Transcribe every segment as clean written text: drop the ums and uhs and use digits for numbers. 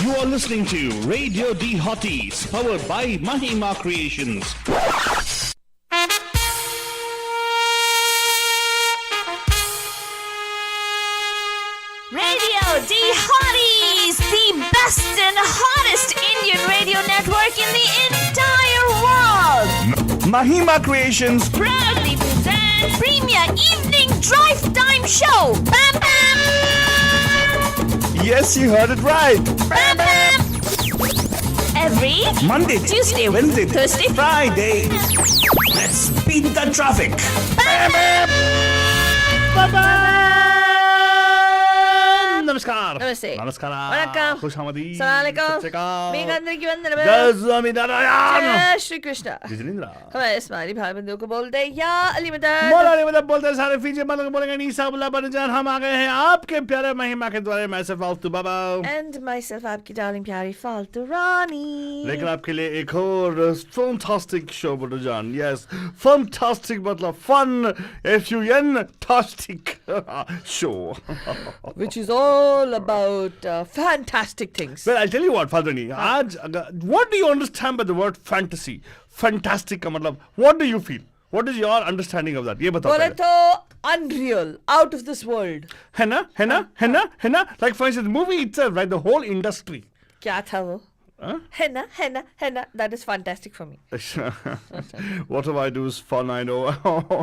You are listening to Radio D Hotties, powered by Mahima Creations. Radio D Hotties, the best and hottest Indian radio network in the entire world. Mahima Creations Proudly present Premier Evening Drive Time Show. Bam bam. Yes, you heard it right. Bam bam. Every Monday, Tuesday, Wednesday, Thursday, Friday. Let's beat the traffic. Bam bam. नमस्कार नमस्ते नमस्कार वणक्कम खुशामदी अस्सलाम वालेकुम सत मेघ अंदर की वंदन जय श्री कृष्ण जिनेंद्र हमारे इस्माइली भाई बंधुओं को बोलते हैं या अली मदद मौला ने मतलब बोलते हैं सारे फीजे मतलब बोलेंगे नीसा बुल्ला बनजान हम आ गए हैं आपके प्यारे महिमा के द्वारे मैं सिर्फ फालतू बाबा एंड माई सेल्फ आपकी डार्लिंग प्यारी फालतू रानी लेकिन आपके लिए एक और फैंटास्टिक शो बनजान यस फैंटास्टिक मतलब fun FUN-tastic show which is all about fantastic things. Well, I'll tell you what, Fadani. What do you understand by the word fantasy? Fantastic का मतलब, what do you feel? What is your understanding of that? ये बताओ बोले पहले. तो unreal, out of this world. है ना? Like for instance, the movie itself, right? The whole industry. क्या था वो? है ना. That is fantastic for me. Whatever I do is fun, I know.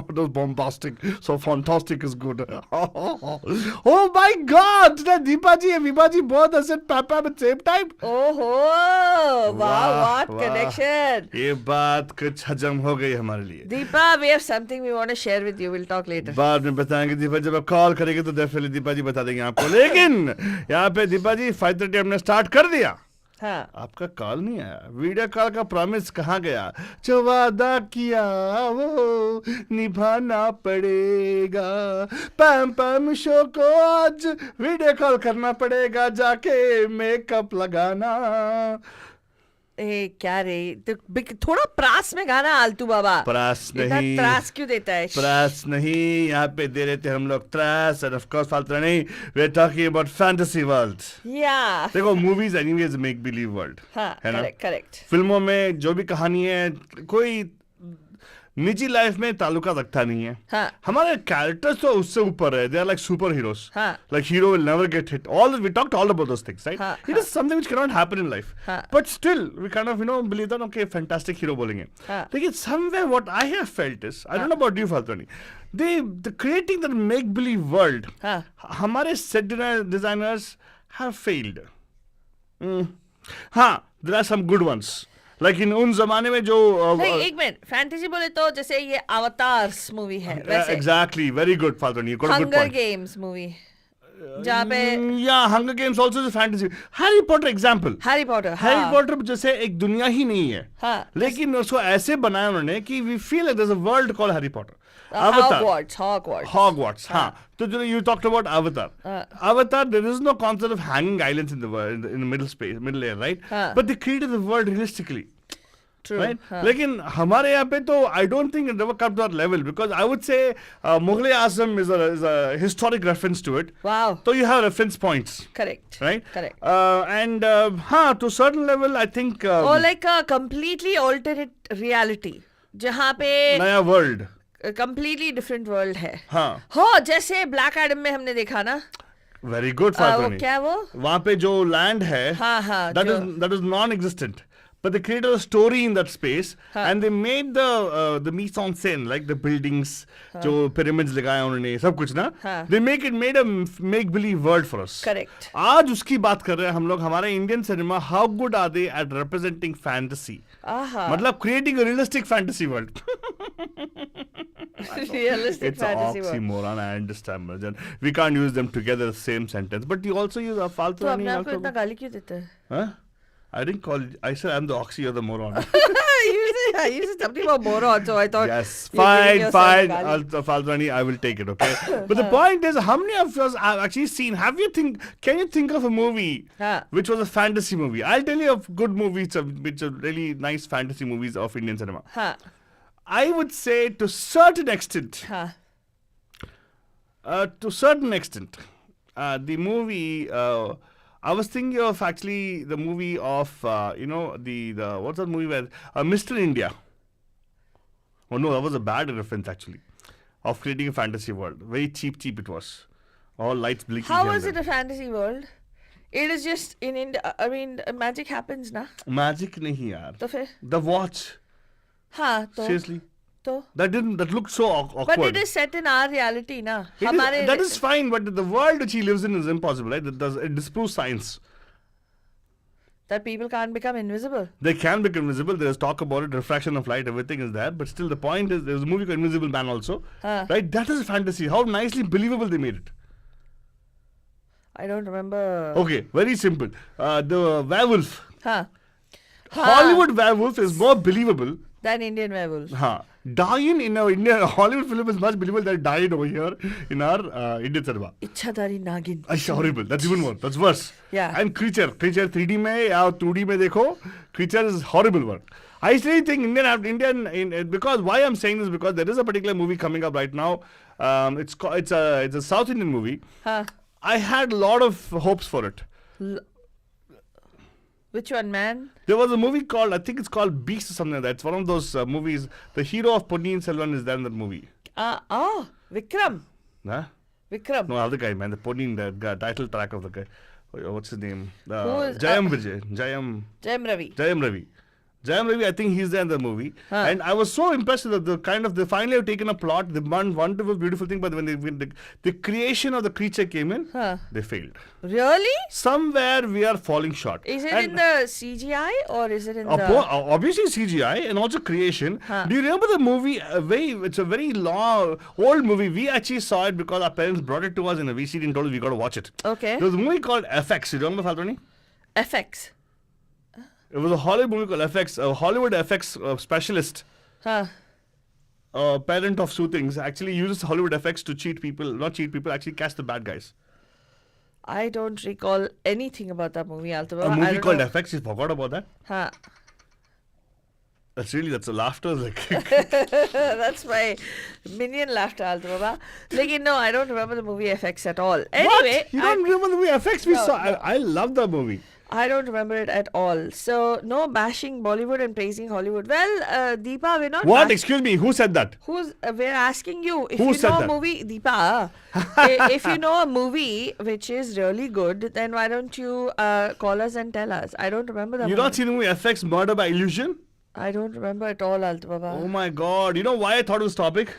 Those bombastic, so fantastic is good. Oh my God! Deepa ji and Vibha ji both are said Papa at the same time. Oh, wow, what connection. ये बात कुछ हजम हो गई हमारे लिए. Deepa, we have something we want to share with you. We'll talk later. बाद में बताएंगे दीपा जब आप कॉल करेंगे तो डेफिनेटली दीपा जी बता देंगे आपको लेकिन यहाँ पे दीपा जी 5:30 हमने स्टार्ट कर दिया. हाँ. आपका कॉल नहीं आया. वीडियो कॉल का प्रॉमिस कहाँ गया? जो वादा किया वो निभाना पड़ेगा. पैम शो को आज वीडियो कॉल करना पड़ेगा जाके मेकअप लगाना. क्या रे तो थोड़ा प्रास में गाना आलतू बाबा. प्रास नहीं. त्रास क्यों देता है? प्रास नहीं. यहाँ पे दे रहे थे हम लोग त्रास and of course फालतू नहीं. We're talking about fantasy world. Yeah. देखो movies anyways make believe world. हाँ. है ना? Correct. फिल्मों में जो भी कहानी है कोई निजी लाइफ में ताल्लुका रखता नहीं है. हाँ. हमारे कैरेक्टर्स तो उससे ऊपर है. They are like super heroes. हाँ. Like hero will never get hit. We talked all about those things, right? हाँ. It is something which cannot happen in life. हाँ. But still, we kind of believe that okay, fantastic hero बोलेंगे. हाँ. लेकिन somewhere what I have felt is, I don't know about you, Faltoni. The creating that make believe world. हाँ. हमारे set designers have failed. हाँ, there are some good ones. लेकिन उन जमाने में जो एक मिनट फैंटेसी बोले तो जैसे ये अवतार्स मूवी है वैसे. एग्जैक्टली वेरी गुड फादर नी. हंगर गेम्स मूवी जहाँ पे या hunger games also is fantasy. Harry Potter example. Harry Potter जैसे एक दुनिया ही नहीं है. हाँ. लेकिन उसको ऐसे बनाया उन्होंने कि we feel like there is a world called Harry Potter. Hogwarts. हाँ. तो जो you talked about Avatar. Avatar, there is no concept of hanging islands in the world, in the middle air, right? But they created the world realistically. True. Right? लेकिन हमारे यहाँ पे तो I don't think it never come to that level because I would say Mughal-e-Azam is a historic reference to it. Wow. So you have reference points. Correct. Right? Correct. And हाँ, to a certain level I think or like a completely alternate reality जहाँ पे नया world. completely different world है. हाँ. हो जैसे black Adam में हमने देखा ना. Very good, Fatoni. क्या वो? वहाँ पे जो land है, हाँ, that is non-existent. But they created a story in that space, and they made the mise en scène, like the buildings, जो pyramids लगाए उन्होंने, सब कुछ ना. They made a make-believe world for us. Correct. आज उसकी बात कर रहे हैं हम लोग. हमारे Indian cinema, how good are they at representing fantasy? मतलब creating a realistic fantasy world. Realistic fantasy world. It's an oxymoron. I understand, Marjan. We can't use them together in the same sentence. But you also use a faltu. तो अपने आप को इतना गाली क्यों देता है? Huh? I didn't call. I said I'm the oxy, you're the moron. you said something about moron, so I thought. Yes, fine. Faldrani, I will take it. Okay. But the point is, how many of us have actually seen? Can you think of a movie which was a fantasy movie? I'll tell you of good movies, which are really nice fantasy movies of Indian cinema. I would say to certain extent. The movie I was thinking of actually the movie of the what's that movie where Mr. India. Oh no, that was a bad reference actually of creating a fantasy world. Very cheap it was. All lights blinking. How was it a fantasy world? It is just in India. I mean, magic happens, na? Magic nahi yaar. तो फिर? The watch. हाँ तो. Seriously. तो. That looked so awkward. But it is set in our reality, na? That is fine, but the world which he lives in is impossible, right? It disproves science. That people can't become invisible. They can become invisible. There is talk about it, refraction of light, everything is there. But still, the point is, there's a movie called Invisible Man also, right? That is a fantasy. How nicely believable they made it. I don't remember. Okay, very simple. The werewolf. Huh. Hollywood werewolf is more believable than Indian werewolf. Dying in our Indian Hollywood film is much believable than dying over here in our Indian cinema. Ichhadari Nagin. It's horrible. That's even worse. That's worse. Yeah. And creature 3D mein ya 2D mein dekho, creature is horrible work. I still think because why I'm saying this because there is a particular movie coming up right now. It's a South Indian movie. I had a lot of hopes for it. Which one, man? There was a movie called, I think it's called Beast or something like that. It's one of those movies. The hero of Ponniyin Selvan is there in that movie. Vikram. Huh? Vikram. No, other guy, man. The Ponniyin, the title track of the guy. What's his name? Who is, Jayam Vijay. Jayam Ravi. Jayam Ravi, I think he's there in the movie. And I was so impressed with they finally have taken a plot, the one wonderful, beautiful thing, but when the creation of the creature came in, they failed. Really? Somewhere we are falling short. Is it in the CGI or is it in the... Obviously CGI and also creation. Do you remember the movie? It's a very long, old movie. We actually saw it because our parents brought it to us in a VCD and told us we got to watch it. Okay. There was a movie called FX. You remember, Faltoni? FX. It was a Hollywood movie called FX. A Hollywood FX specialist, parent of Soothings, actually uses Hollywood FX to actually catch the bad guys. I don't recall anything about that movie, Altaba. A movie called FX, you forgot about that? That's a laughter. That's my minion laughter, Altaba. No, I don't remember the movie FX at all. Anyway. What? You don't remember the movie FX? We saw. I love that movie. I don't remember it at all. So, no bashing Bollywood and praising Hollywood. Well, Deepa, we're not... What? Excuse me, who said that? We're asking you. If who you said know that? A movie... Deepa, if you know a movie which is really good, then why don't you call us and tell us? I don't remember that You not seen the movie FX, Murder by Illusion? I don't remember at all, Altaba. Oh my God. You know why I thought of this topic?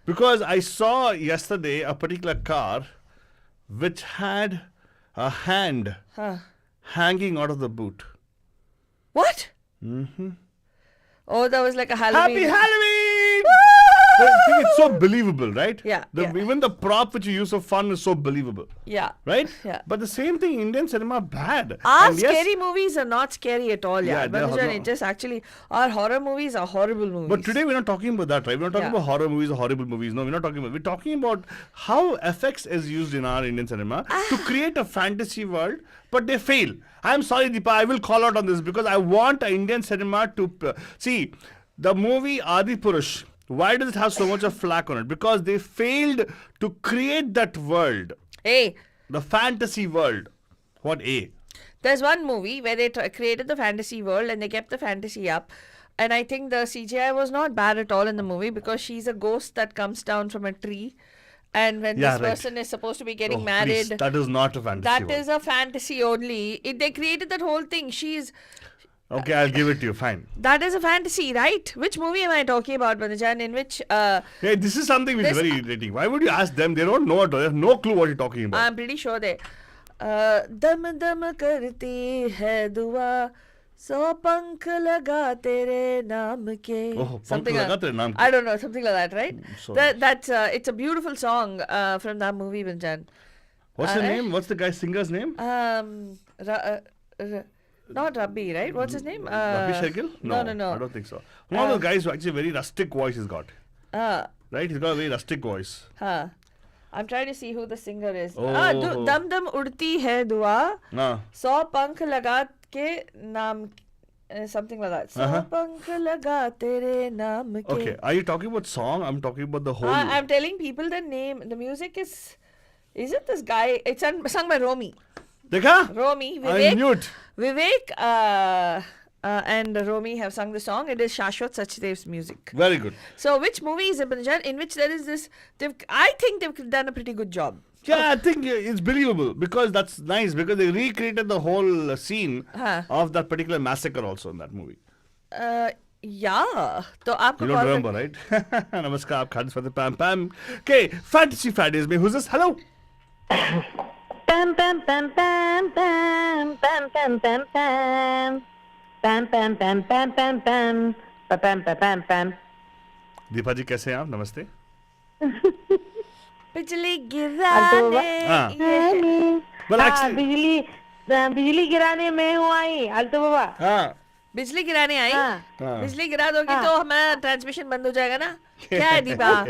Because I saw yesterday a particular car which had a hand... hanging out of the boot. What? Oh, that was like a Halloween. Happy Halloween! I think it's so believable, right? Yeah, Even the prop which you use for fun is so believable. Yeah. Right? Yeah. But the same thing, Indian cinema, bad. Our scary movies are not scary at all, Yeah, it just actually, our horror movies are horrible movies. But today we're not talking about that, right? We're not talking about horror movies or horrible movies. No, we're not talking about. We're talking about how FX is used in our Indian cinema to create a fantasy world, but they fail. I'm sorry, Deepa, I will call out on this because I want Indian cinema to... see, the movie Adi Purush, why does it have so much of flack on it? Because they failed to create that world. Hey. The fantasy world. What A? There's one movie where they created the fantasy world and they kept the fantasy up. And I think the CGI was not bad at all in the movie because she's a ghost that comes down from a tree. And when this person is supposed to be getting married... Please, that is not a fantasy That world. is a fantasy only. They created that whole thing. Okay, I'll give it to you. Fine. That is a fantasy, right? Which movie am I talking about, Banajan? In which... hey, this is something which is very irritating. Why would you ask them? They don't know at all. They have no clue what you're talking about. I'm pretty sure they... Dam dam karti hai dua, so pankh laga tere naam ke. Oh, something laga tere naam ke. I don't know, something like that, right? It's a beautiful song from that movie, Banajan. What's the name? What's the singer's name? Not Rabbi, right? What's his name? Rabbi Shergill? No. I don't think so. One of the guys who actually very rustic voice he's got. Right? He's got a very rustic voice. I'm trying to see who the singer is. Oh. Dam dam udti hai dua. So pankh laga ke naam. Something like that. So pankh laga tere naam ke. Okay. Are you talking about song? I'm talking about the whole... I'm telling people the name. The music is... Is it this guy? It's sung by Romy. देखा? Romy, I knew it. Vivek and Romy have sung the song. It is Shashwat Sachdev's music. Very good. So, which movie is it, Banjan, in which there is this? I think they've done a pretty good job. Yeah, I think it's believable because that's nice because they recreated the whole scene of that particular massacre also in that movie. Yeah. So, आपको You don't remember, right? Namaskar, आप खाते खाते pam pam. Okay, Fantasy Fridays में who's this? Hello. Pam pam pam pam pam pam pam pam pam pam pam pam pam pam pam pam pam pam pam. Deepa जी कैसे हैं आप? नमस्ते. बिजली गिराने Well, actually, बिजली गिराने में हूँ आई आल्तो बाबा. हाँ. बिजली गिराने आई. हाँ. बिजली गिरा दोगी तो हमारा ट्रांसमिशन बंद हो जाएगा ना. क्या है दीपा?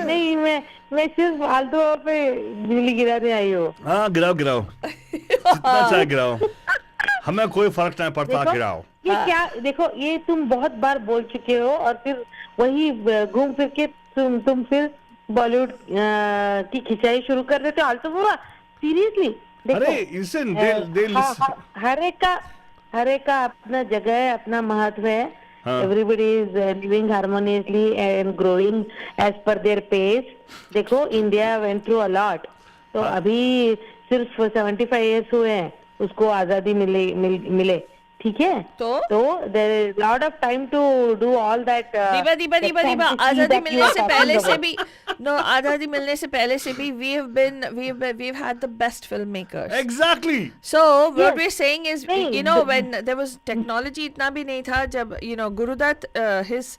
नहीं मैं सिर्फ आल्तो बाबा पे बिजली गिराने आई हूँ. हाँ गिराओ गिराओ. जितना चाहे गिराओ. हमें कोई फर्क नहीं पड़ता गिराओ. ये क्या देखो ये तुम बहुत बार बोल चुके हो और फिर वही घूम फिर के तुम फिर बॉलीवुड की खिंचाई शुरू कर देते हो आल्तो बाबा. सीरियसली अरे listen, हर एक का अपना जगह है अपना महत्व है. Everybody is living harmoniously and growing as per their pace. देखो India went through a lot. तो अभी सिर्फ 75 years हुए हैं उसको आजादी मिले ठीक है. तो there is lot of time to do all that. Deepa आजादी मिलने से पहले से भी आजादी मिलने से पहले से भी we've had the best filmmakers. Exactly. So what we're saying is when there was technology इतना भी नहीं था जब Gurudutt his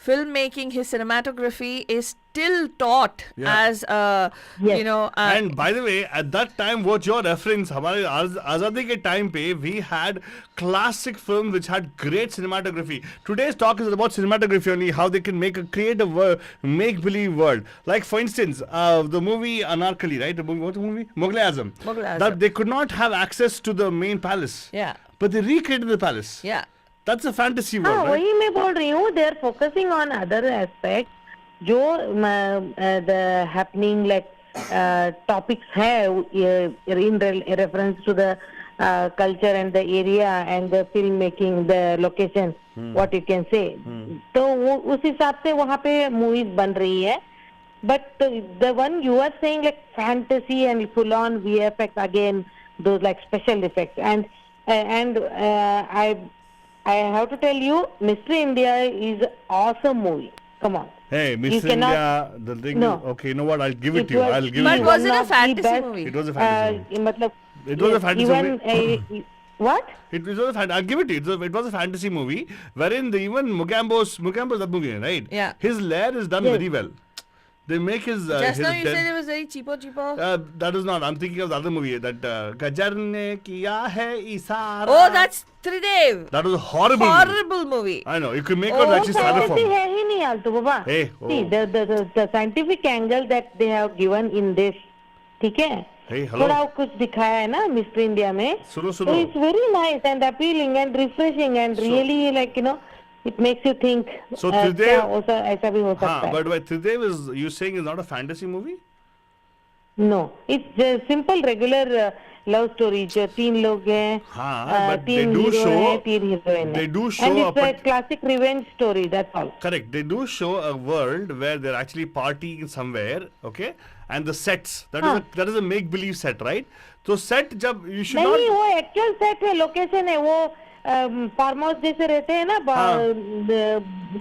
filmmaking, his cinematography is still taught as and by the way, at that time, what your reference, हमारे आजादी के time पे, we had classic films which had great cinematography. Today's talk is about cinematography only, how they can create a make-believe world. Like for instance, the movie Anarkali, right? What's the movie? Mughal-e-Azam. That they could not have access to the main palace. Yeah. But they recreated the palace. Yeah. That's a fantasy world, right? वही मैं बोल रही हूँ. They are focusing on other aspects. जो the happening like topics है in reference to the culture and the area and the filmmaking, the location, what you can say. तो उस हिसाब से वहाँ पे movies बन रही है. But the one you are saying like fantasy and full on VFX again, those like special effects and I have to tell you, Mr. India is an awesome movie. Come on. Hey, Mr. India, the thing is, okay, you know what, I'll give it to you. I'll give it to you. But was it a fantasy movie? It was a fantasy movie. It was a fantasy movie. What? It was a I'll give it to you. It was a fantasy movie wherein even Mugambo's that movie, right? Yeah. His lair is done very well. They make his. Just his now you said it was very cheapo. That is not. I'm thinking of the other movie that Gajar ne kiya hai isara. Oh, that's Tridev. That was a horrible movie. I know. You could make out actually styrofoam. है ही नहीं आल्तो बाबा. Hey. See the scientific angle that they have given in this, ठीक है? Hey, hello. थोड़ा कुछ दिखाया है ना mister India में. सुनो. So it's very nice and appealing and refreshing and really like it makes you think. So Tridev, ऐसा भी हो सकता है. But Tridev is you saying is not a fantasy movie? No, it's a simple regular love story. जो तीन लोग हैं, but तीन they do hero show. हैं, तीन heroine हैं. They do show. And it's a classic revenge story. That's all. Correct. They do show a world where they're actually partying somewhere, okay? And the sets that is a make believe set, right? So set जब you should not. नहीं वो actual set है, location है वो. Farm house जैसे रहते हैं ना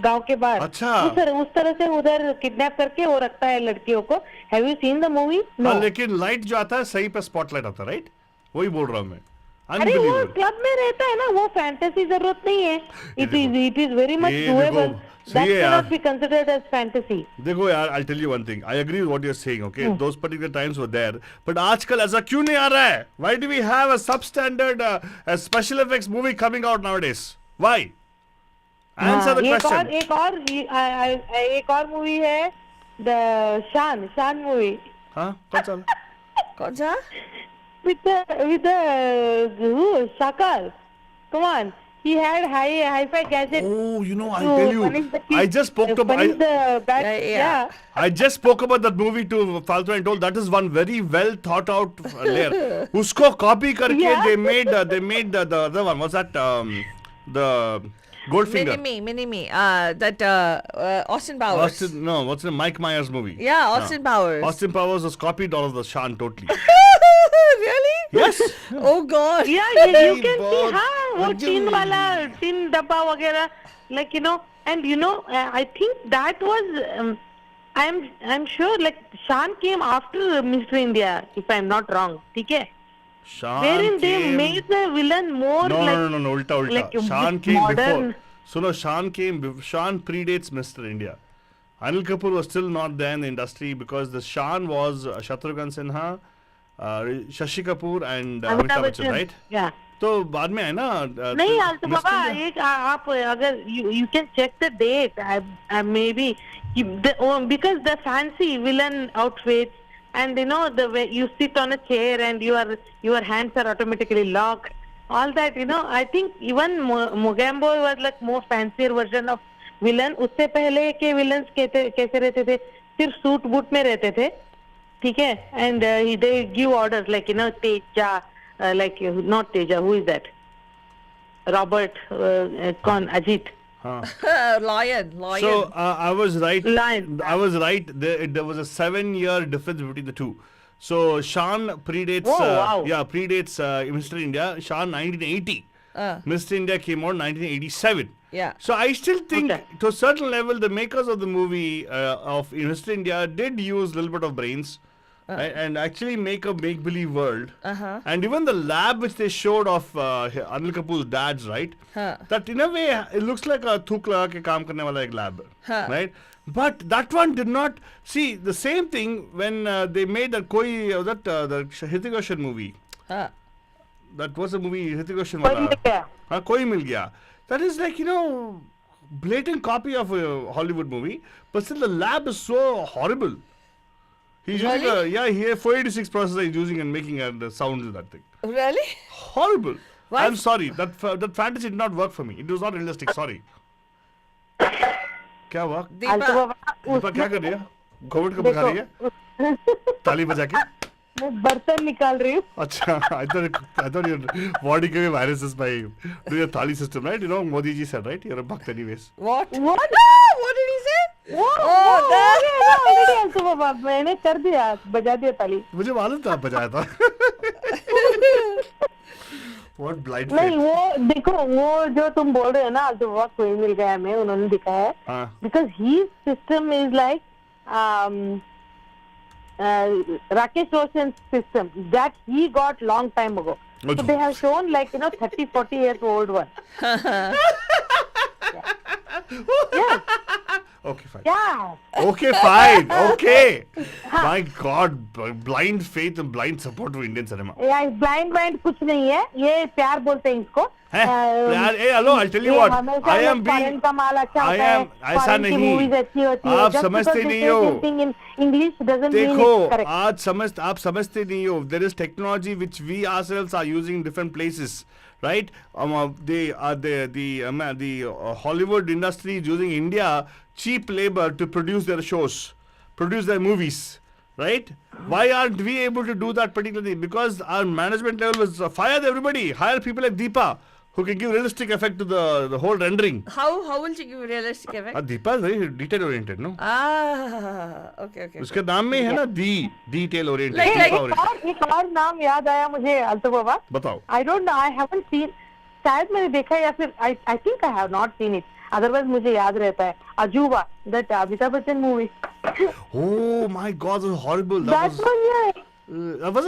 गांव के बाहर. अच्छा. उस तरह से उधर किडनैप करके वो रखता है लड़कियों को. Have you seen the movie? No. लेकिन लाइट जो आता है सही पे स्पॉटलाइट आता है, राइट? वही बोल रहा हूँ मैं. अरे वो क्लब में रहता है ना, वो फैंटेसी जरूरत नहीं है. It is very much doable. That cannot be considered as fantasy. देखो यार, I'll tell you one thing. I agree with what you're saying, okay? Those particular times were there. But आजकल ऐसा क्यों नहीं आ रहा है? Why do we have a substandard special effects movie coming out nowadays? Why? Answer the question. एक और movie है, the शान मूवी. हाँ, कौन सा? With the Shakal. Come on. he had hi-fi gadgets. Oh, you know, I'll to tell you. punish the kids, I just spoke to punish the bad. Yeah. I just spoke about that movie to Faltu and told that is one very well thought out layer. Usko copy karke Yeah. they made the other one. What's that? The Goldfinger. Mini-me. That Austin Powers. What's the Mike Myers movie? Yeah, Austin Powers. Austin Powers was copied all of the Shan totally. Really? Yes. Oh God. Yeah, you can see बहुत वो tin वाला tin डब्बा वगैरह, like and I think that was I'm sure like Shan came after Mr. India, if I'm not wrong. ठीक है? Shan Wherein they came. made the villain more No, like ulta. like Shan came modern. before. So no, Shan predates Mr. India. Anil Kapoor was still not there in the industry because the Shan was Shatrughan Sinha, Shashi Kapoor and Amitabh Bachchan, right? Yeah. तो बाद में है ना नहीं आलतू बाबा एक आप अगर you can check the date. I maybe because the fancy villain outfits and the way you sit on a chair and your hands are automatically locked, all that I think even Mogambo was like more fancier version of villain. उससे पहले के villains कैसे रहते थे, सिर्फ suit boot में रहते थे, ठीक है, and they give orders like Teja, like not Teja, who is that? Robert Ajit. Lion. So I was right. Lion. I was right. There was a 7-year difference between the two. So Shan predates. Oh, wow. Predates Mr. India. Shan 1980. Mr. India came out 1987. Yeah. So I still think, Okay. to a certain level, the makers of the movie of Mr. India did use a little bit of brains. And actually make a make-believe world. And even the lab which they showed of Anil Kapoor's dad's, right? That in a way, it looks like a thukla ke kaam karne wala ek lab. Right? But that one did not... See, the same thing when they made that the Hrithik Roshan movie. That was a movie, Hrithik Roshan wala. Koi Mil Gaya. That is like, blatant copy of a Hollywood movie. But still the lab is so horrible. He's using he had 486 processor he's using and making the sounds of that thing. Really? Horrible. Why? I'm sorry. That fantasy did not work for me. It was not realistic. Sorry. क्या हुआ? दीपा क्या कर रही है? Covid को बजा रही है? ताली बजा के? मैं बर्तन निकाल रही हूँ. अच्छा, I thought your body gave viruses by doing a thali system, right? Modi ji said, right? You're a bhakt anyways. What did he say? मैंने कर दिया, बजा दिया ताली. मुझे मालूम था आप बजाया था. What blind faith. नहीं वो देखो वो जो तुम बोल रहे हो ना जो वक्त कोई मिल गया में उन्होंने दिखाया है. Because his system is like Rakesh Roshan's system that he got long time ago. So they have shown like 30-40 years old one. Yeah. Okay, fine. Yeah. Okay, fine. Okay. My God, blind faith and blind support for Indian cinema. Yeah, blind कुछ नहीं है. ये प्यार बोलते हैं इसको. Hey, hello, I'll tell you what. I am being. I am. ऐसा नहीं. आप समझते नहीं हो. English doesn't mean देखो, it's correct. आप समझते नहीं हो. There is technology which we ourselves are using in different places. Right? The Hollywood industry is using India cheap labor to produce their shows, produce their movies. Right? Why aren't we able to do that particularly? Because our management level was fire everybody, hire people like Deepa who can give realistic effect to the whole rendering. How will she give realistic effect? Deepa is very detail oriented, no? Okay. उसके नाम में है ना detail oriented. एक और नाम याद आया मुझे अल्तु बाबा. बताओ. I don't know. I haven't seen. शायद मैंने देखा या फिर I think I have not seen it. Otherwise मुझे याद रहता है. अजूबा, that Amitabh Bachchan movie. Oh my God, it was horrible. That was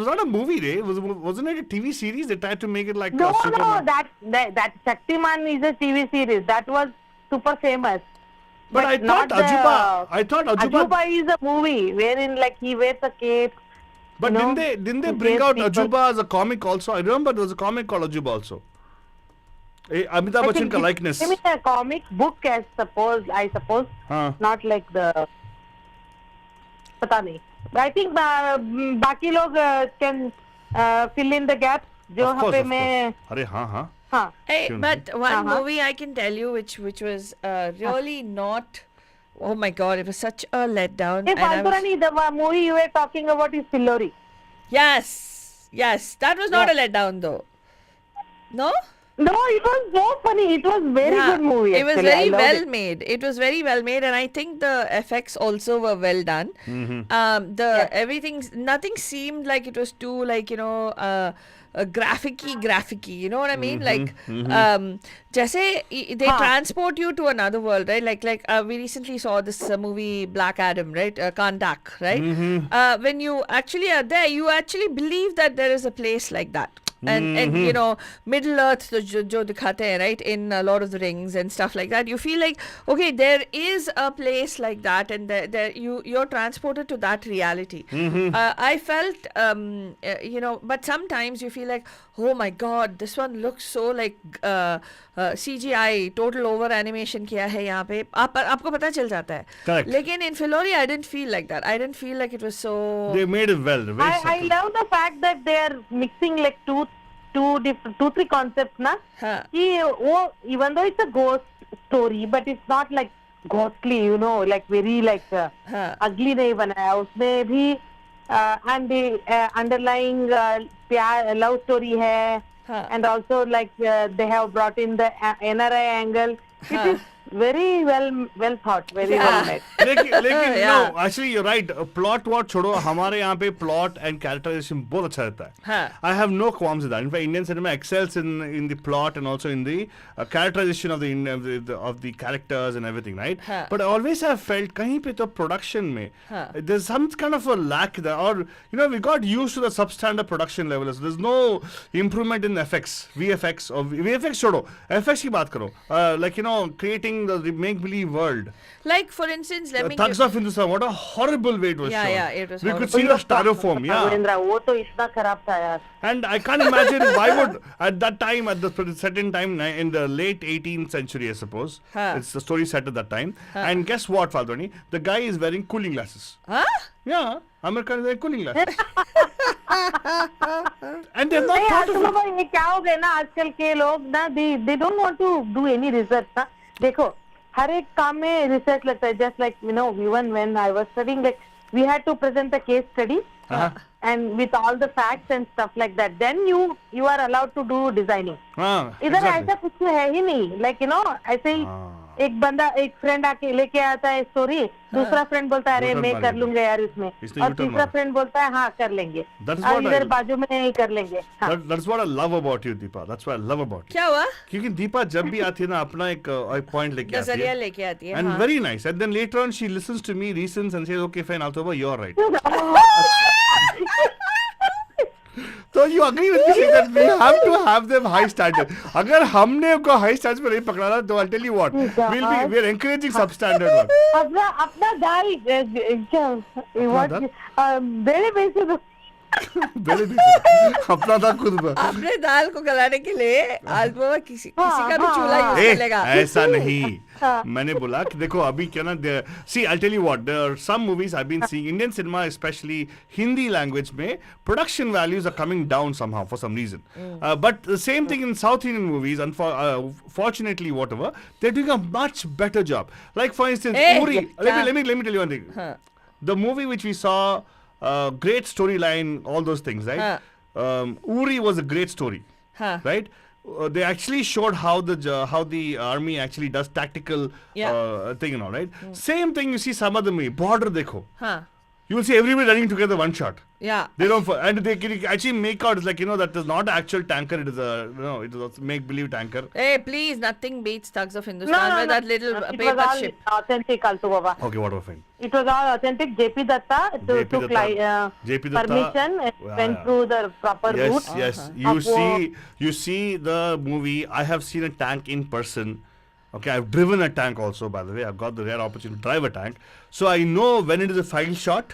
not a movie, right? Wasn't it a TV series? They tried to make it like No, Superman. that Shaktiman is a TV series. That was super famous. But I thought Ajuba is a movie wherein like he wears a cape. But didn't they bring out Ajuba as a comic also? I remember there was a comic called Ajuba also. Amitabh Bachchan ka likeness. I mean a comic book I suppose. Not like the पता नहीं. I think बाकी लोग can fill in the gaps जो यहाँ पे मैं. अरे हाँ. हाँ. Hey, Sure. but one Uh-huh. movie I can tell you which was really not. Oh my God! It was such a letdown. Hey, and I was- Falguni, the movie you were talking about is Filmy. Yes, that was not a letdown though. No. No, it was so funny. It was very good movie. It was actually. I very loved well it. made. It was very well made, and I think the effects also were well done. Everything, nothing seemed like it was too graphic-y. You know what I mean? Like, जैसे they transport you to another world, right? Like we recently saw this movie Black Adam, right? Kandak, right? When you actually are there, you actually believe that there is a place like that. And you know, Middle Earth jo dikhate hain, right, in Lord of the Rings and stuff like that, you feel like, okay, there is a place like that, and there you're transported to that reality. I felt but sometimes you feel like, oh my God, this one looks so like CGI, total over animation kiya hai yahan pe, aapko pata chal jata hai. Correct. Lekin in Filmy I didn't feel like that. I didn't feel like it was so. They made it well. Very I subtle. love the fact that they are mixing like two, three concepts, na? Huh. Even though it's a ghost story, but it's not like ghostly, you know, like very like ugly नहीं बनाया उसमें भी and the underlying love story है and also like they have brought in the NRI angle. It is very well thought, very well made. लेकिन Yeah. no, actually you're right. Plot what छोड़ो, हमारे यहाँ पे plot and characterization बहुत अच्छा रहता है. हाँ. I have no qualms with that. In fact, Indian cinema excels in the plot and also in the characterization of the characters and everything, right? हाँ. But I always have felt कहीं पे तो production में हाँ. there's some kind of a lack there, or you know, we got used to the substandard production levels. There's no improvement in FX, VFX or VFX छोड़ो, FX की बात करो. Like you know, creating the make-believe world. Like for instance, let me Thugs give, of Hindustan, what a horrible way it was shown. Yeah, it was We could horrible. see the styrofoam, yeah. Ravindra, वो तो इतना खराब था यार. And I can't imagine why would, at that time, at the certain time, in the late 18th century, I suppose, Huh. it's the story set at that time. And guess what, Faldwani? The guy is wearing cooling glasses. huh? Yeah, American is wearing cooling glasses. And they've not नहीं thought आजकल of it. बाबा ये क्या हो गया ना आजकल के लोग ना they don't want to do any research ना. देखो हर एक काम में research लगता है. Just like you know, even when I was studying, like we had to present a case study and with all the facts and stuff like that. Then you are allowed to do designing. इधर Exactly. ऐसा कुछ है ही नहीं. Like you know, ऐसे ही एक बंदा एक friend आके लेके आता है स्टोरी, दूसरा फ्रेंड बोलता है अरे U-turn मैं मार कर दिया। लूंगा यार इसमें, इसने और U-turn तीसरा मारा। फ्रेंड बोलता है हाँ कर लेंगे, That's और what इधर I- बाजू में नहीं कर लेंगे. हाँ. That's what I love about you, Deepa. That's what I love about you. क्या हुआ? क्योंकि दीपा जब भी आती है ना अपना एक पॉइंट लेके आती नजरिया है. लेके आती है. And हाँ. very nice. And then later on, she listens to me, reasons, and says, "Okay, fine, Althoba, you're right." So you agree with me that we have to have them high standard. अगर हमने उनको high standards पे नहीं पकड़ा ना, तो I'll tell you what, we're encouraging substandard one. अपना दाल बेड़े बेचे Very decent. अपना था खुद में. अपने दाल को गलाने के लिए आलबा किसी का भी चूल्हा यूज ए, कर लेगा. ऐसा नहीं. मैंने बोला कि देखो अभी क्या ना, see I'll tell you what, there are some movies I've been seeing, Indian cinema especially Hindi language में production values are coming down somehow for some reason. But the same thing in South Indian movies, and fortunately whatever, they're doing a much better job. Like for instance, Uri. Let me tell you one thing. The movie which we saw, great storyline, all those things, right? Uri was a great story, right? They actually showed how the army actually does tactical thing and all, right? Same thing you see some other movie, Border dekho. You will see everybody running together one shot. Yeah. They don't, and they can actually make out, it's like, you know, that is not an actual tanker, it is a, you know, it is a make-believe tanker. Hey, please, nothing beats Thugs of Hindustan with that little it was paper all ship. authentic also baba. Okay, what was fine? It was all authentic. JP Datta JP took Datta. JP Datta. permission and went Yeah. through the proper route. Yes. Of You see the movie. I have seen a tank in person. Okay, I've driven a tank also, by the way. I've got the rare opportunity to drive a tank. So I know when it is a file shot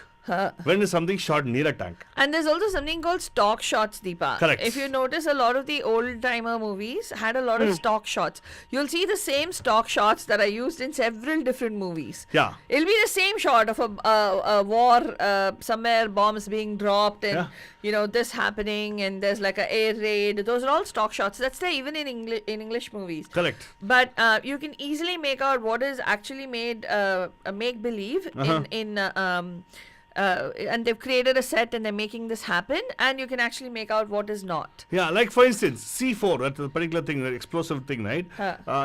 When is something shot near a tank? And there's also something called stock shots, Deepa. Correct. If you notice, a lot of the old-timer movies had a lot of stock shots. You'll see the same stock shots that are used in several different movies. Yeah. It'll be the same shot of a war, somewhere bombs being dropped and, this happening and there's like a air raid. Those are all stock shots. That's there even in English movies. Correct. But you can easily make out what is actually made a make-believe and they've created a set and they're making this happen, and you can actually make out what is not. Yeah, like for instance, C4, that's a particular thing, that explosive thing, right?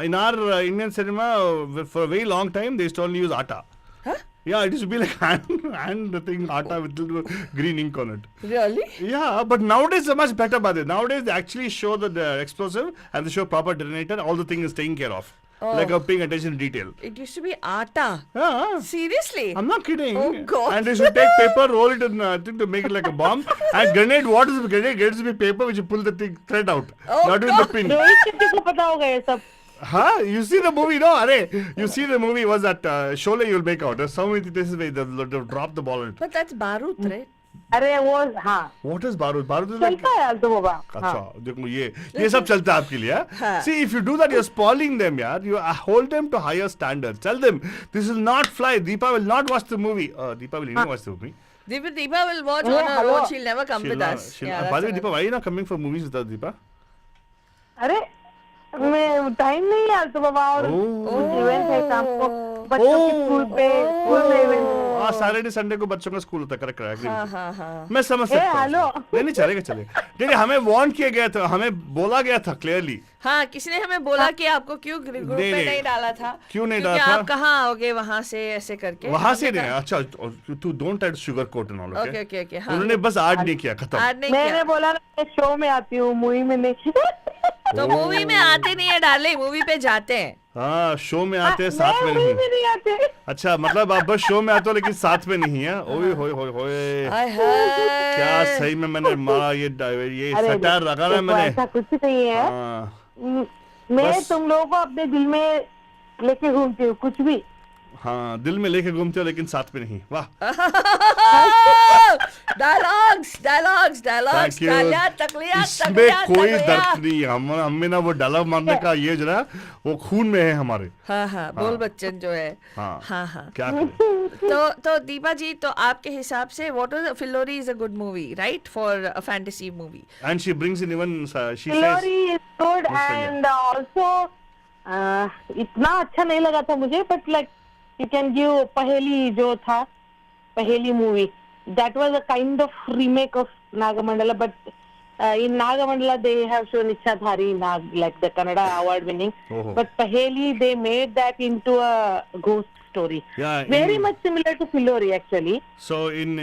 In our Indian cinema, for a very long time, they used to only use atta. Huh? Yeah, it used to be like hand the thing, atta with little green ink on it. Really? Yeah, but nowadays they're much better about it. Nowadays they actually show the explosive and they show proper detonator, all the thing is taken care of. Like paying attention to detail. It used to be atta. Yeah. Seriously? I'm not kidding. Oh, God. And they should take paper, roll it in thing to make it like a bomb. And grenade, what is a grenade? Grenade to be paper which you pull the thing, thread out. Oh, not with the pin. Rohit Shetty को पता होगा ये सब. Huh? You see the movie, no? You see the movie was that Sholay you'll make out. There's so many places where they'll drop the ball in it. But that's Barut, right? अरे वो हाँ. What is Barut? Barut is like... चलता है आलतू बाबा. अच्छा देखो ये सब चलता है आपके लिए. See, if you do that, you're spoiling them, yaar. You hold them to higher standards. Tell them this will not fly. Deepa will not watch the movie. Deepa will even watch the movie. Deepa will watch on her own. She'll never come with us. By the way, Deepa, why are you not coming for movies with us, Deepa? अरे मैं time नहीं है आलतू बाबा और event है शाम को बच्चों की स्कूल में इवेंट. सैटरडे संडे को बच्चों का स्कूल होता है. करेक्ट. मैं समझ सकता हूँ. हेलो. नहीं चलेगा. देखिए हमें वार्न किया गया था, हमें बोला गया था क्लियरली. हाँ, किसी ने हमें बोला कि आपको क्यों ग्रुप में नहीं डाला था. क्यों नहीं डाला था? आप कहाँ आओगे वहाँ से ऐसे करके. वहाँ से नहीं. अच्छा तू don't add sugar coat and all. Okay. उन्होंने बस ऐड नहीं किया, खत्म. मैंने बोला ना शो में आती हूँ, मूवी में नहीं. तो मूवी में आते नहीं है डाले, मूवी पे जाते हैं. हाँ, शो में आते हैं, साथ में नहीं आते. अच्छा, मतलब आप बस शो में आते हो लेकिन साथ में नहीं है. ओए होए क्या सही में मैंने मारा ये सटायर रखा है मैंने. ऐसा कुछ नहीं है. मैं तुम लोगों को अपने दिल में लेके घूमती हूँ, कुछ भी. हाँ, दिल में लेके घूमते हो लेकिन साथ में नहीं. वाह. डायलॉग्स इसमें कोई दर्द नहीं. हमें ना वो डायलॉग मारने का ये जो है वो खून में है हमारे. हाँ, बोल बच्चन जो है. हाँ. क्या करें. तो दीपा जी, तो आपके हिसाब से what was Filmy is a good movie, right, for a fantasy movie? And she brings in even she Filmy is good and also इतना अच्छा नहीं लगा था मुझे, but like you can give पहेली जो था, पहेली movie. That was a kind of remake of Nagamandala, but in Nagamandala they have shown Ichchadhari Nag, like the Kannada award winning. But Paheli they made that into a ghost story. Yeah, very much similar to Filmy actually. So in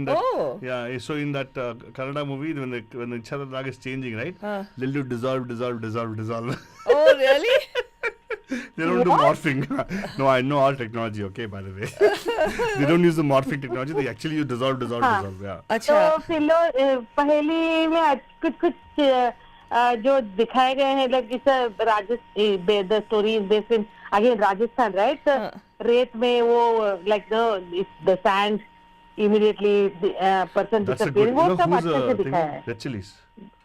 that so in that Kannada movie when the Ichchadhari Nag is changing, right? They'll do dissolve. Oh really? They don't do morphing. No, I know all technology, okay, by the way. They don't use the morphing technology. They actually use dissolve. Yeah. तो पहेली में कुछ जो दिखाए गए हैं, like the story is based in again Rajasthan, right? रेत में वो like the sand immediately person disappearing. वो सब अच्छे से दिखाया है. Red chilies.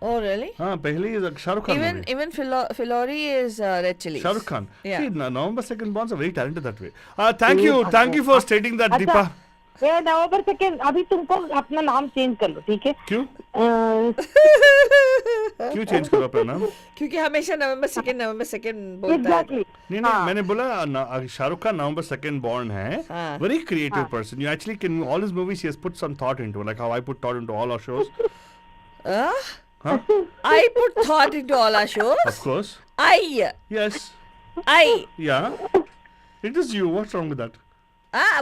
Oh really? हाँ, पहले is Shah Rukh Khan. Even Filmy is Red Chilies. Shah Rukh Khan. Yeah. See, November 2nd Bonds are very talented that way. Thank you for stating that, Deepa. ये November 2nd अभी तुमको अपना नाम change कर लो, ठीक है? क्यों? क्यों चेंज करो अपना नाम? क्योंकि हमेशा November 2nd बोलता है. नहीं, मैंने बोला Shahrukh Khan November 2nd born है. Very creative person. You actually can, all his movies he has put some thought into, like how I put thought into all our shows. I put thought into all our shows. Of course. Yes. Yeah. It is you. What's wrong with that?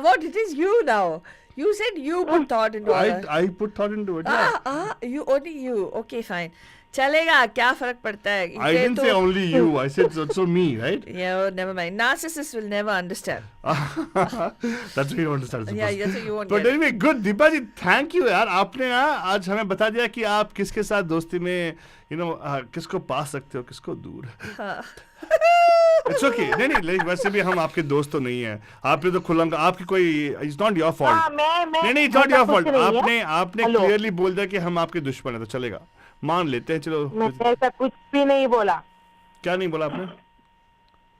What? It is you now. You said you put thought into all our. I put thought into it. Yeah. You only you. Okay, fine. चलेगा, क्या फर्क पड़ता है? I didn't say only you. I said also me, right? Yeah, never mind. Narcissists will never understand. That's what you understand. Yeah, that's what you want. But anyway, good. Deepa ji, thank you यार. आपने आज हमें बता दिया कि आप किसके साथ दोस्ती में, किसको पा सकते हो, किसको दूर. It's okay. नहीं, वैसे भी हम आपके दोस्त तो नहीं है। आपने तो खुला, आपकी कोई, इट्स नॉट योर फॉल्ट। नहीं, इट्स नॉट योर फॉल्ट। आपने क्लियरली बोल दिया कि हम आपके दुश्मन है, तो चलेगा, मान लेते हैं। चलो, मैंने ऐसा कुछ भी नहीं बोला। क्या नहीं बोला आपने?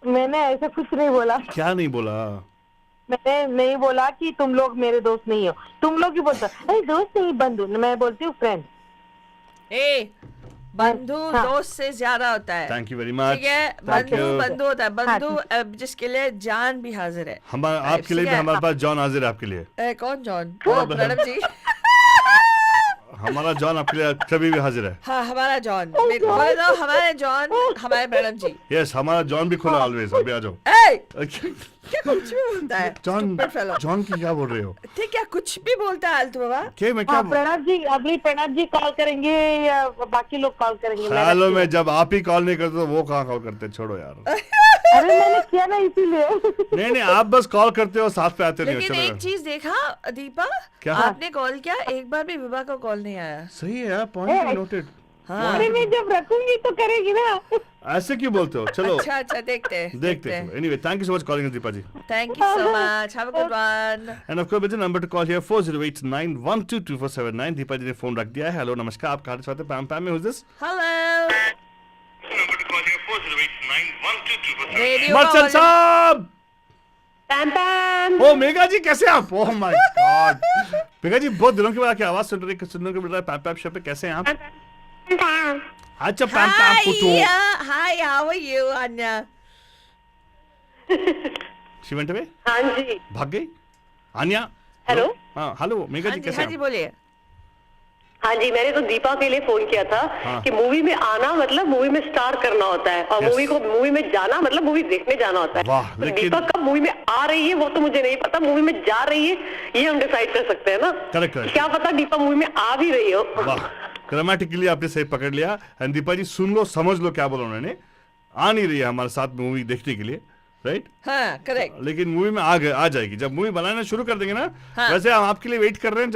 मैंने ऐसा कुछ नहीं बोला। क्या नहीं बोला? मैंने नहीं बोला कि तुम लोग मेरे दोस्त नहीं हो। तुम लोग ही बोलते हो अरे दोस्त नहीं बंधु, मैं बोलती हूँ फ्रेंड। बंधु दोस्त से ज्यादा होता है। Thank you very much. ठीक है, बंधु होता है, बंधु जिसके लिए जान भी हाजिर है। आपके लिए भी हमारे पास जॉन हाजिर है। आपके लिए कौन जॉन? प्रणव जी। हमारा जॉन आपके लिए कभी भी हाजिर है। हाँ, हमारा जॉन। हमारे जॉन, हमारे प्रणव जी। यस, हमारा जॉन भी खुला ऑलवेज। अभी आ जाओ। क्या कुछ भी बोलता है जॉन की क्या बोल रहे हो? ठीक, क्या कुछ भी बोलता है आलतू बाबा। मैं क्या प्रणव जी, अभी प्रणव जी कॉल करेंगे या बाकी लोग कॉल करेंगे? ख्यालों में जब आप ही कॉल नहीं करते तो वो कहाँ कॉल करते? छोड़ो यार। अरे मैंने किया ना इसीलिए। नहीं, आप बस कॉल करते हो, साथ पे आते नहीं हो। लेकिन एक चीज देखा दीपा, आपने कॉल किया, एक बार भी विभा को कॉल नहीं आया। सही है, पॉइंट नोटेड। अरे मैं जब रखूंगी तो करेगी ना। ऐसे क्यों बोलते हो? चलो अच्छा, देखते हैं। Anyway, thank you so much calling Deepa ji. Thank you so much, have a good one. And of course, number to call here 4089122479। Deepa ji ने फोन रख दिया है। हेलो, नमस्कार, आप कहां से बात है? पैम पैम में, who is this? Hello, radio merchant साहब। पैम पैम। ओ मेगा जी, कैसे आप? ओह माय गॉड, मेगा जी बहुत दिनों के बाद आपकी आवाज सुनने को मिल रहा है पैम पैम शो पे। कैसे हैं आप? अच्छा, पैम पैम पुटू। Hi, how are you Anya? She went away. हाँ जी, भाग गई आन्या। हेलो। हाँ, हेलो मेगा जी, कैसे हाँ जी, हैं? बोलिए। हाँ जी, मैंने तो दीपा के लिए फोन किया था कि मूवी में आना मतलब मूवी में स्टार करना होता है, और मूवी में जाना मतलब मूवी देखने जाना होता है। वाह, तो दीपा कब मूवी में आ रही है वो तो मुझे नहीं पता, मूवी में जा रही है ये हम डिसाइड कर सकते हैं ना। करेक्ट। क्या पता दीपा मूवी में आ भी रही हो। वाह, ग्रामेटिकली आपने सही पकड़ लिया। एंड दीपा जी, सुन लो, समझ लो क्या बोला उन्होंने। आ नहीं रही है हमारे साथ मूवी देखने के लिए, राइट? हाँ, करेक्ट। लेकिन मूवी में आ जाएगी जब मूवी बनाना शुरू कर देंगे ना। हाँ। वैसे हम आपके लिए वेट कर रहे हैं,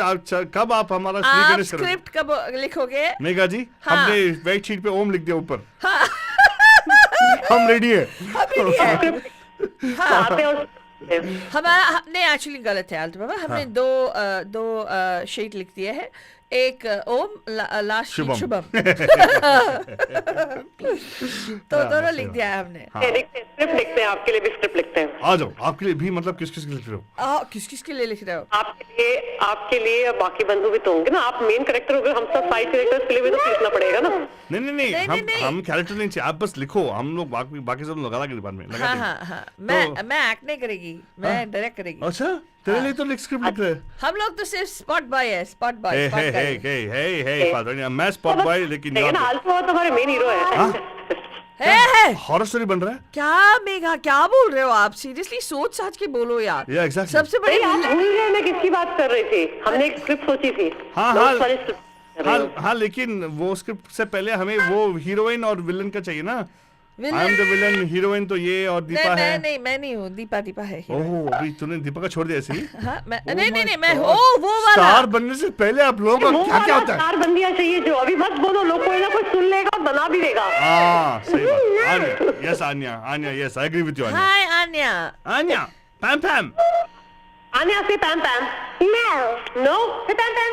कब आप हमारा आप स्क्रिप्ट कब लिखोगे? मेगा जी, हाँ। हमने वेट शीट पे ओम लिख दिया ऊपर। हाँ। हम रेडी है। हमारा नहीं, एक्चुअली गलत है आलतू बाबा। हमने दो शीट लिख दिए हैं, एक ओम, लास्ट शुभम। तो दोनों लिख दिया है हमने। स्क्रिप्ट लिखते हैं, आपके लिए भी स्क्रिप्ट लिखते हैं। आ जाओ, आपके लिए भी। मतलब किस किस के लिख रहे हो? किस के लिए लिख रहे हो? आपके लिए और बाकी बंधु भी तो होंगे ना। आप मेन कैरेक्टर हो गए, हम सब साइड कैरेक्टर्स के लिए भी तो सीखना पड़ेगा ना। नहीं, हम कैरेक्टर नहीं चाहिए, आप बस लिखो। हम लोग बाकी सब लगा के बाद में लगा देंगे। हाँ, मैं एक्ट नहीं करेगी, मैं डायरेक्ट करेगी। अच्छा, तेरे लिए तो स्क्रिप्ट लिख रहे हैं। हम लोग तो सिर्फ स्पॉट बॉय है, स्पॉट बॉय। मैं स्पॉट बॉय, लेकिन आल्फा तुम्हारे मेन हीरो है। हॉरर स्टोरी बन रहा है क्या? मेघा, क्या बोल रहे हो आप? सीरियसली सोच साच के बोलो यार। exactly. सबसे बड़ी आप भूल गए मैं किसकी बात कर रही थी? हमने एक स्क्रिप्ट सोची थी। हाँ, लेकिन वो स्क्रिप्ट से पहले हमें वो हीरोइन और विलन का चाहिए ना। I am the villain, heroine तो ये और दीपा है। मैं नहीं हूँ, दीपा है। ओह, अभी तूने दीपा का छोड़ दिया ऐसे ही? हाँ, नहीं, मैं वो वाला। स्टार बनने से पहले आप लोगों का क्या होता है? स्टार बनना चाहिए जो अभी मत बोलो, लोग कोई ना कोई सुन लेगा और बना भी देगा। हाँ, सही बात। Aanya, yes Aanya, yes, I agree with you Aanya. Hi Aanya, पैम पैम। आन्या से पैम पैम। नो से पैम पैम।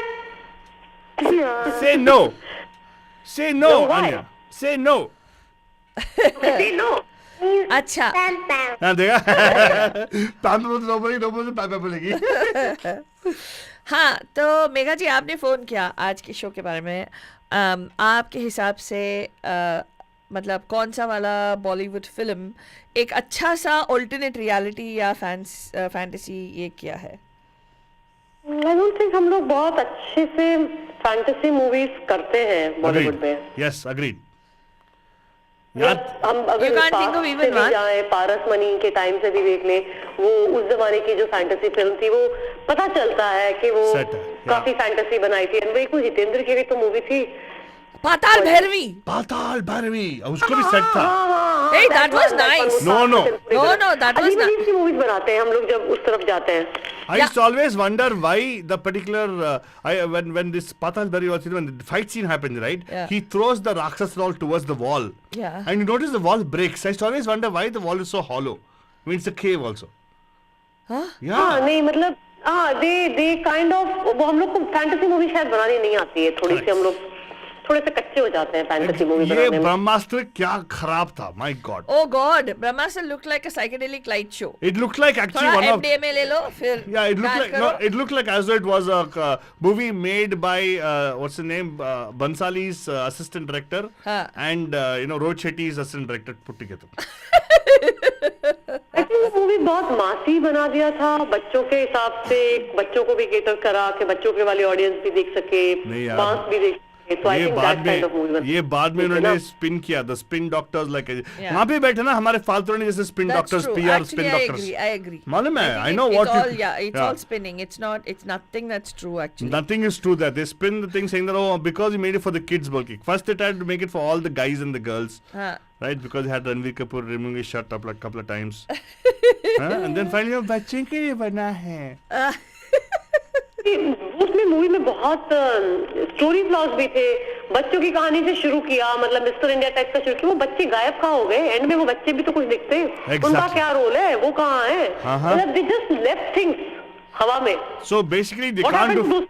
Say no, Anya. Say no. अच्छा, हाँ, देखा? पैम पैम बोलेगी। हाँ, तो मेघा जी, आपने फोन किया आज के शो के बारे में। आपके हिसाब से मतलब कौन सा वाला बॉलीवुड फिल्म एक अच्छा सा ऑल्टरनेट रियलिटी या फैंटेसी ये किया है? I don't think हम लोग बहुत अच्छे से फैंटेसी मूवीज करते हैं बॉलीवुड में। Yes, agreed. हम अगर जाए पारस मनी के टाइम से भी देख ले, वो उस जमाने की जो फैंटेसी फिल्म थी, वो पता चलता है कि वो काफी फैंटेसी बनाई थी। वो एक हितेंद्र की भी तो मूवी थी, Patal Bhairavi. पाताल भैरवी उसको भी सेट था. Hey, that was nice. No, that was अजीब सी मूवीज बनाते हैं हम लोग जब उस तरफ जाते हैं. I used to always wonder why the particular when this Patal Bhairavi was, when the fight scene happens, right? Yeah. He throws the Rakshas doll towards the wall. Yeah. And you notice the wall breaks. I used to always wonder why the wall is so hollow. I mean, it's a cave also. Huh? Yeah. हाँ नहीं मतलब they kind of वो हम लोग को fantasy movie शायद बनानी नहीं आती है. थोड़ी सी हम लोग थोड़े से कच्चे हो जाते हैं फैंटेसी मूवी ये बनाने में. ब्रह्मास्त्र क्या खराब था. My God. Oh God, Brahmastra looked like a psychedelic light show. It looked like actually थोड़ा one of. MDMA ले लो फिर. Yeah, it looked dance like करो. it looked like as though it was a movie made by what's his name, Bansali's assistant director and Rohit Shetty's assistant director put together. I think movie बहुत मासी बना दिया था बच्चों के हिसाब से. बच्चों को भी केटर करा के बच्चों के वाले ऑडियंस भी देख सके, मास भी देख सके. तो I think that kind of movie. ये बाद में उन्होंने स्पिन किया. द स्पिन डॉक्टर्स लाइक वहां पे बैठे ना हमारे फालतू जैसे spin doctors, PR spin doctors. I agree. मालूम है, I know what you. It's all spinning. It's nothing that's true actually. Nothing is true there. They spin the thing saying that because you made it for the kids bulky. First they tried to make it for all the guys and the girls. Right, because they had Ranveer Kapoor removing his shirt up like a couple of times. And then finally बच्चे के लिए बना है. उसमें movie में बहुत story flaws भी थे. बच्चों की कहानी से शुरू किया, मतलब मिस्टर इंडिया टाइप का शुरू किया. वो बच्चे गायब कहाँ हो गए? एंड में वो बच्चे भी तो कुछ दिखते हैं. उनका क्या रोल है? वो कहाँ है? मतलब they just left things हवा में. So basically they can't do.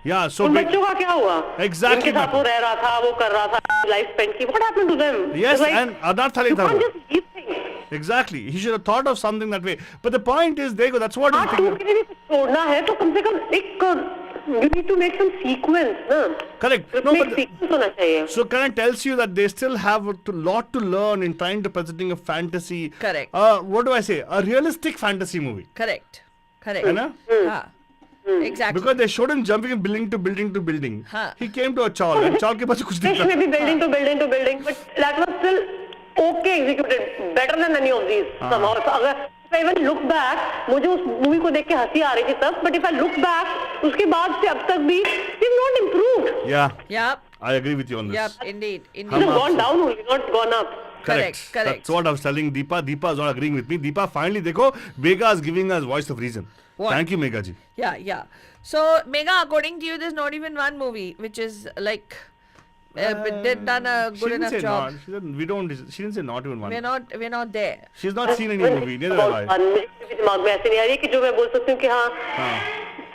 Yeah, so बच्चों का क्या हुआ? Exactly. उनके साथ वो रह रहा था, वो कर रहा था, लाइफ स्पेंड की. What happened to them? Yes, and Adarth Ali you tha. can't just leave things. Exactly. He should have thought of something that way. But the point is, देखो, that's what. हाँ, to के लिए भी छोड़ना है तो कम से कम एक you need to make some sequence, ना? Correct. No, but sequence होना चाहिए. So Karan tells you that they still have a lot to learn in trying to presenting a fantasy. Correct. What do I say? A realistic fantasy movie. Correct. है ना? Exactly. Because they showed him jumping in building to building to building. He came to a chawl and chawl के पास कुछ नहीं था. Maybe building to building to building, but that was still okay executed, better than any of these. Somehow, अगर if I even look back, मुझे उस movie को देख के हंसी आ रही थी तब, but if I look back, उसके बाद से अब तक भी we've not improved. Yeah. Yep. I agree with you on this. Yep. Indeed. We've gone down only, not gone up. Correct. That's what I was telling Deepa. Deepa is not agreeing with me. Deepa, finally, देखो, Megha is giving us voice of reason. What? Thank you, Megha ji. Yeah. So, Megha, according to you, there's not even one movie which is like they've done a good enough job. She didn't say not even one. We're not there. She's not seen any movie. Neither have I. मुझे दिमाग में ऐसे नहीं आ रही कि जो मैं बोल सकती हूँ कि हाँ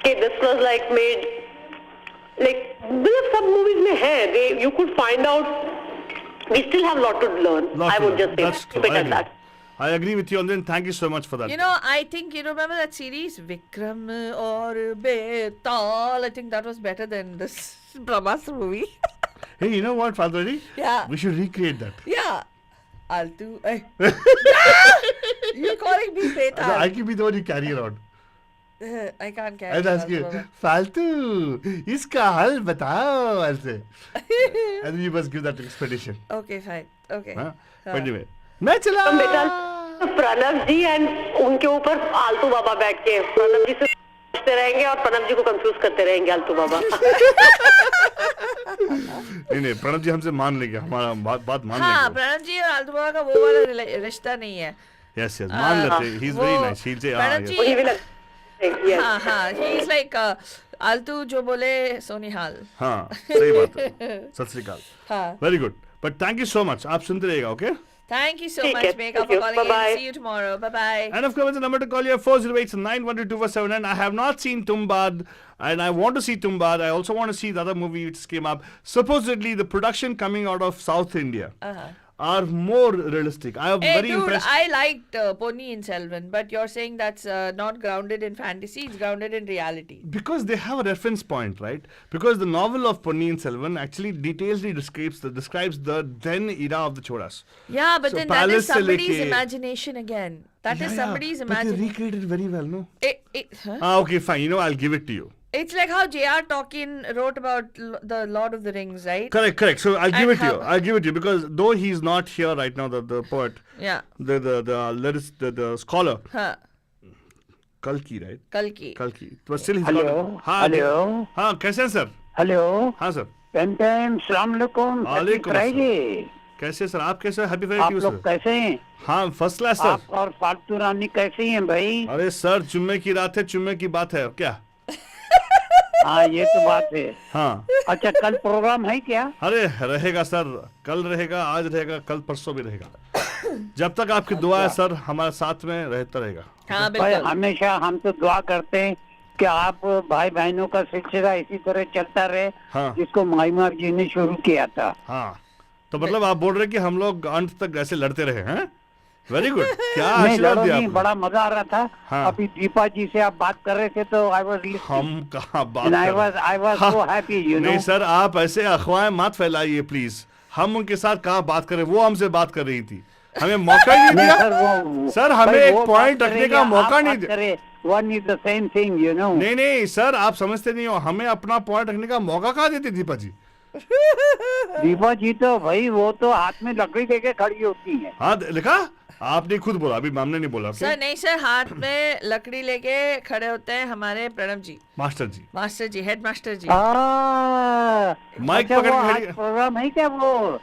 कि this was like made like मतलब सब movies में है. You could find out. We still have a lot to learn. I would just say that's true. keep it at that. I agree with you on that. Thank you so much for that. You know, I think you remember that series Vikram or Betal. I think that was better than this Brahmastra movie. Hey, you know what, Fadhari? Yeah. We should recreate that. Yeah. Altu. You're calling me Betal. I can be the one you carry around. I can't carry. I'll ask you, Faltu, इसका हल बताओ ऐसे. And you must give that explanation. Okay, fine. Okay. Huh? But anyway, मैं चला. प्रणव जी and उनके ऊपर आलतू बाबा बैठ के प्रणव जी से पूछते रहेंगे और प्रणव जी को कंफ्यूज करते रहेंगे आलतू बाबा. नहीं प्रणव जी हमसे मान लेंगे, हमारा बात मान लेंगे. हाँ, प्रणव जी और आलतू बाबा का वो वाला रिश्ता नहीं है. Yes, मान लेते. He's very nice. He'll say हाँ, he's like आलतू जो बोले सोनिहाल. हाँ, सही बात है. सत श्री अकाल. हाँ. Very good. But thank you so much. आप सुनते रहिएगा, okay? Thank you so much, Megha, for calling in. See you tomorrow. Bye-bye. And of course, the number to call you 408-912-2479. I have not seen Tumbad, and I want to see Tumbad. I also want to see the other movie which came up. Supposedly, the production coming out of South India are more realistic. I am very impressed. I liked Ponniyin Selvan, but you're saying that's not grounded in fantasy, it's grounded in reality. Because they have a reference point, right? Because the novel of Ponniyin Selvan actually detailedly describes the then era of the Cholas. Yeah, but so then that is somebody's imagination again. That is somebody's imagination. But they recreated it very well, no? Huh? Okay, fine. You know, I'll give it to you. It's like how J.R. Tolkien wrote about the Lord of the Rings, right? Correct. So I'll give it to you because though he's not here right now, the poet, the scholar, Kalki, right? Kalki. But still he's Hello. हाँ, कैसे हैं sir? Hello. हाँ sir. Pentane सलाम अलैकुम वालेकुम Friday. कैसे sir आप कैसे हैप्पी आप फ्राइडे लोग सर कैसे हैं? हाँ फर्स्ट क्लास सर आप और फालतू रानी कैसी हैं भाई? अरे सर जुम्मे की रात है जुम्मे की बात है क्या हाँ ये तो बात है। हाँ अच्छा कल प्रोग्राम है क्या? अरे रहेगा सर कल रहेगा आज रहेगा कल परसों भी रहेगा जब तक आपकी दुआ है सर हमारे साथ में रहता रहेगा हाँ भाई बिल्कुल। हमेशा हम तो दुआ करते हैं कि आप भाई बहनों का सिलसिला इसी तरह चलता रहे हाँ। जिसको माईमार जी ने शुरू किया था। हाँ तो मतलब आप बोल रहे कि हम लोग अंत तक ऐसे लड़ते रहे हैं वेरी गुड क्या नहीं आशीर्वाद लड़ो दिया नहीं, आपने बड़ा मजा आ रहा था। हाँ। अभी दीपा जी से आप बात कर रहे थे तो आई वाज हम कहाँ बात आई कर रहे हैं? वाज हाँ। So happy you know. नहीं सर आप ऐसे अफवाहें मत फैलाइए प्लीज हम उनके साथ कहाँ बात करें वो हमसे बात कर रही थी हमें मौका ही नहीं नहीं दिया सर वो सर, हमें भाई, एक वो point बात रखने करें का या मौका आप नहीं बात दे- करें, one is the same thing you know. नहीं नहीं सर आप समझते नहीं हो हमें अपना पॉइंट रखने का मौका कहाँ देती दीपा जी दीपा जी तो भाई वो तो हाथ में लकड़ी लेके खड़ी होती है। हाँ लिखा आपने खुद बोला अभी हमने नहीं बोला सर नहीं सर हाथ में लकड़ी लेके खड़े होते हैं हमारे प्रणव जी मास्टर जी मास्टर जी हेड मास्टर जी। माइक अच्छा, पकड़ वो के आज खड़ी- प्रोग्राम है क्या वो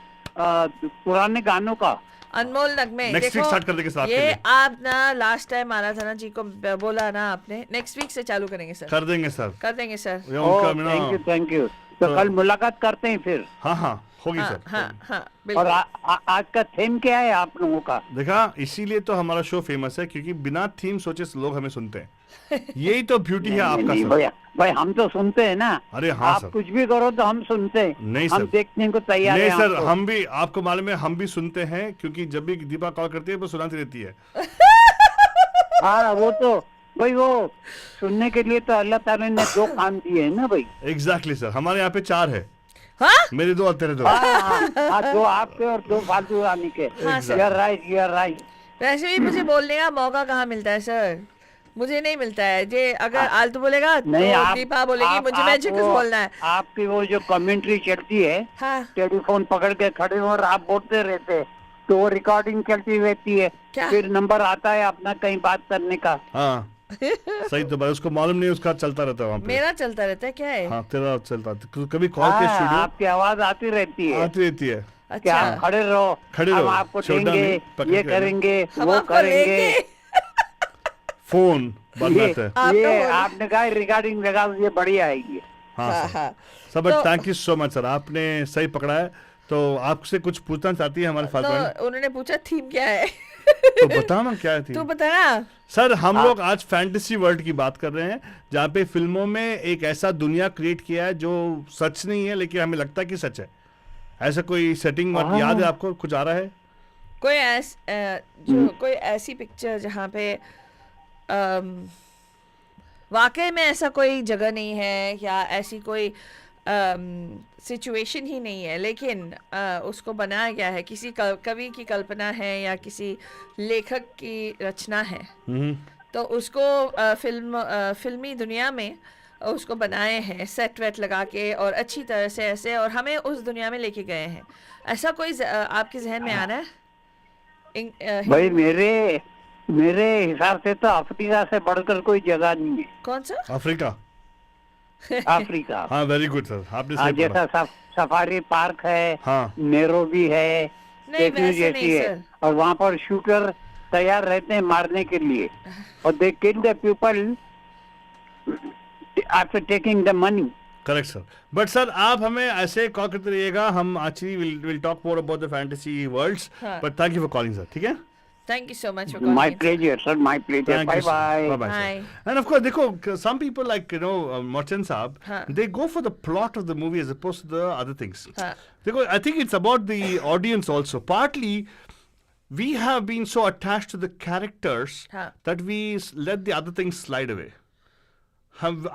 पुराने गानों का? अनमोल नगमे नेक्स्ट वीक स्टार्ट कर देंगे सर आपके ये लिए आप ना लास्ट टाइम आराधना जी को बोला ना आपने नेक्स्ट वीक से चालू करेंगे सर। कर देंगे सर कर देंगे सर। ये उनका ना थैंक यू तो कल मुलाकात करते हैं फिर। हाँ हाँ होगी हाँ सर हाँ हाँ और बिल्कुल। आज का थीम क्या है आप लोगों का? देखा इसीलिए तो हमारा शो फेमस है क्योंकि बिना थीम सोचे लोग हमें सुनते हैं यही तो ब्यूटी है आपका नहीं सर भैया भाई हम तो सुनते हैं ना। अरे हाँ आप सर कुछ भी करो तो हम सुनते हैं। नहीं हम सर। देखने को तैयार नहीं हैं सर आपको। हम भी आपको मालूम है हम भी सुनते हैं क्योंकि जब भी दीपा कॉल करती है वो सुनाती रहती है हाँ वो तो भाई वो सुनने के लिए तो अल्लाह ताला ने दो कान दिए हैं ना भाई। एग्जैक्टली सर हमारे यहाँ पे 4 है हाँ मेरे 2 और तेरे 2 दो आपके और दो फालतू रानी के। हाँ, sir. You are right you are right. वैसे भी मुझे बोलने का मौका कहाँ मिलता है सर मुझे नहीं मिलता है जे अगर आलतू बोलेगा नहीं तो आप दीपा बोलेगी आप- मुझे आप मैजिक वो- बोलना है। आपकी वो जो कमेंट्री चलती है हाँ टेलीफोन पकड़ के खड़े हो और आप बोलते रहते तो वो रिकॉर्डिंग चलती रहती है। क्या? फिर नंबर आता है अपना कहीं बात करने का। हाँ सही तो भाई उसको मालूम नहीं उसका चलता रहता है वहाँ पे मेरा चलता रहता है क्या है? हाँ तेरा चलता कभी कॉल के हाँ, स्टूडियो आपकी आवाज आती रहती है आती रहती है कि आप अच्छा खड़े रहो खड़े हम रहो, आपको छोड़ना देंगे नहीं, पकड़ ये के करेंगे हम वो आपको करेंगे। लेंगे फोन बंद ये, आता है आप ये तो बोलो। आपने कहा रिकॉर्डिंग लगा ये बढ़िया आएगी। हाँ हाँ सर हाँ सर बट तो- thank you so much sir आपने सही पकड़ा है तो आपसे कुछ पूछना चाहती है हमारे तो फादर उन्होंने पूछा थीम क्या है तो बताओ ना क्या थी तू बता ना। सर हम लोग आज फैंटेसी वर्ल्ड की बात कर रहे हैं जहाँ पे फिल्मों में एक ऐसा दुनिया क्रिएट किया है जो सच नहीं है लेकिन हमें लगता है कि सच है ऐसा कोई सेटिंग याद है आपको कुछ आ रहा है कोई ऐसी पिक्चर जहाँ पे वाकई में ऐसा कोई जगह नहीं है या ऐसी कोई सिचुएशन ही नहीं है लेकिन उसको बनाया गया है किसी कवि की कल्पना है या किसी लेखक की रचना है तो उसको फिल्मी दुनिया में उसको बनाए हैं सेट वेट लगा के और अच्छी तरह से ऐसे और हमें उस दुनिया में लेके गए हैं ऐसा कोई आपके जहन में आ रहा है? भाई मेरे हिसाब से तो अफ्रीका से बढ़कर कोई जगह नहीं है। कौन सा? अफ्रीका अफ्रीका हाँ वेरी गुड सर आपने हाँ, सही पकड़ा जैसा सफारी पार्क है हाँ नेरोबी है नहीं, देखने वैसे जैसी नहीं, है सर। और वहाँ पर शूटर तैयार रहते हैं मारने के लिए और they kill the people after taking the money. Correct sir but sir आप हमें ऐसे कॉल करते रहिएगा हम actually will talk more about the fantasy worlds हाँ। But thank you for calling sir ठीक है Thank you so much for My calling. pleasure, sir. My pleasure. Thank Bye you, sir. bye. Bye-bye, sir. Bye. And of course, देखो, some people like, Martin Saab, हाँ. they go for the plot of the movie as opposed to the other things. हाँ. देखो, I think it's about the audience also. Partly, we have been so attached to the characters हाँ. that we let the other things slide away.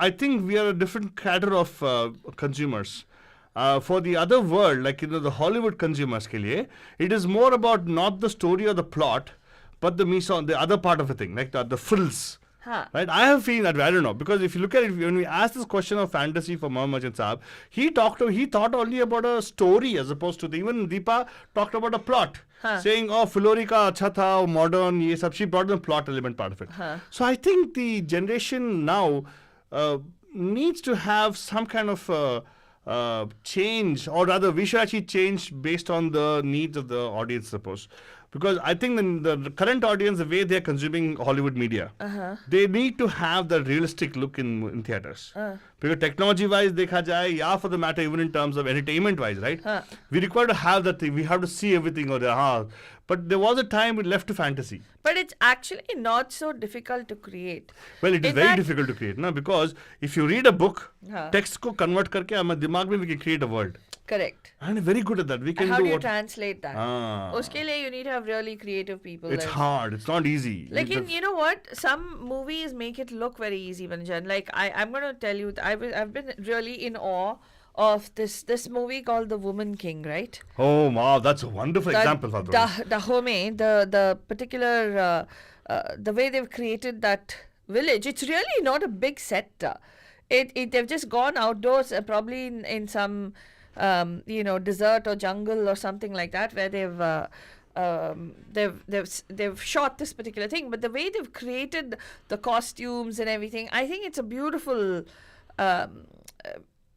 I think we are a different cadre of consumers. For the other world, like, the Hollywood consumers के लिए, it is more about not the story or the plot, but the other part of the thing, like the frills. हाँ. Right? I have seen that way. I don't know. Because if you look at it, when we asked this question of fantasy for Mohammed Majid Saab, he thought only about a story as opposed to even Deepa talked about a plot. हाँ. Saying, oh, Filmy ka acha tha, modern, ye sab. She brought the plot element part of it. हाँ. So I think the generation now needs to have some kind of change, or rather, we should actually change based on the needs of the audience, suppose. Because I think the current audience, the way they're consuming Hollywood media, they need to have the realistic look in theaters. Because technology-wise, dekha jaye, yeah, for the matter, even in terms of entertainment-wise, right? We require to have that thing. We have to see everything over there. But there was a time we left to fantasy. But it's actually not so difficult to create. Well, it is very difficult to create, no? Because if you read a book, text ko convert karke, hamaरे दिमाग में we can create a world. Correct. And very good at that. We can How do do you what... translate that? Uske liye you need to have really creative people. It's hard. It's not easy. Like, you know what? Some movies make it look very easy, Vanjan. Like, I'm going to tell you, I've been really in awe of this movie called The Woman King, right? Oh, wow. That's a wonderful example. Dahomey, the particular, the way they've created that village, it's really not a big set. They've just gone outdoors, probably in some... desert or jungle or something like that, where they've shot this particular thing. But the way they've created the costumes and everything, I think it's a beautiful.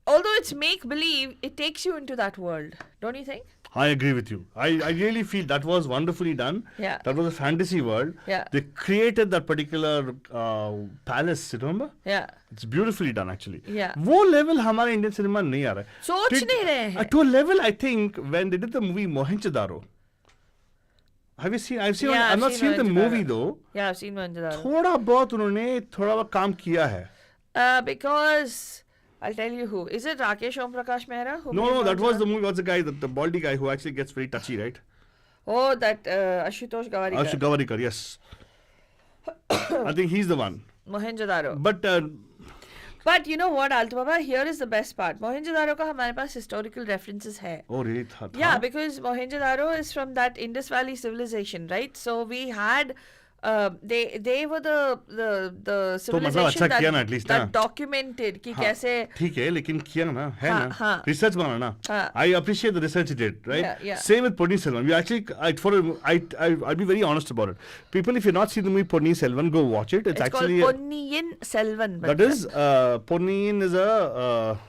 Although it's make believe, it takes you into that world, don't you think? I agree with you. I really feel that was wonderfully done. Yeah. That was a fantasy world. Yeah. They created that particular palace, remember? Yeah. It's beautifully done, actually. Yeah. वो level हमारे Indian cinema नहीं आ रहा है. सोच नहीं रहे हैं. To a level, I think, when they did the movie Mohenjo-daro. Have you seen? I've seen. Yeah, I've not seen the movie though. Yeah, I've seen Mohenjo-daro. थोड़ा बहुत उन्होंने थोड़ा बहुत काम किया है. Because I'll tell you who. Is it Rakesh Om Prakash Mehra? No, that was the movie. What's the guy, the baldy guy who actually gets very touchy, right? Oh, that Ashutosh Gavarikar. Ashutosh Gavarikar, yes. I think he's the one. Mohenjo-daro. But you know what, Alto Baba? Here is the best part. Mohenjo-daro ka hamare paas historical references hai. Oh, really? Yeah, because Mohenjo-daro is from that Indus Valley civilization, right? So we had... they were the civilization that documented कि कैसे ठीक है लेकिन किया ना है ना research बना ना I appreciate the research you did, right? Yeah. Same with Ponniyin Selvan. We actually I'll be very honest about it. People, if you've not seen the movie Ponniyin Selvan, go watch it. It's actually called Ponniyin Selvan. That is Ponniyin is a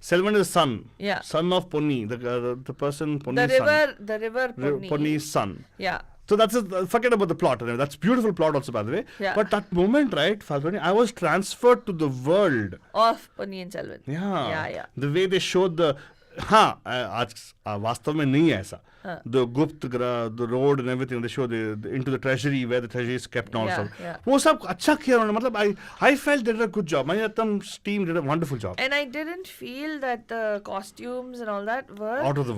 Selvan is a son. Yeah. Son of Ponni, the person Ponni's son. The river Ponni. Ponni's son. Yeah. So that's forget about the plot. That's beautiful plot also, by the way. Yeah. But that moment, right, Falguni, I was transferred to the world of Ponniyin Selvan. Yeah. The way they showed the आज वास्तव में नहीं है ऐसा. The Gupt, the road and everything, they show into the treasury where the treasury is kept and all stuff. वो सब अच्छा किया उन्होंने. मतलब I felt they did a good job. Maniratnam's team did a wonderful job. And I didn't feel that the costumes and all that were out of the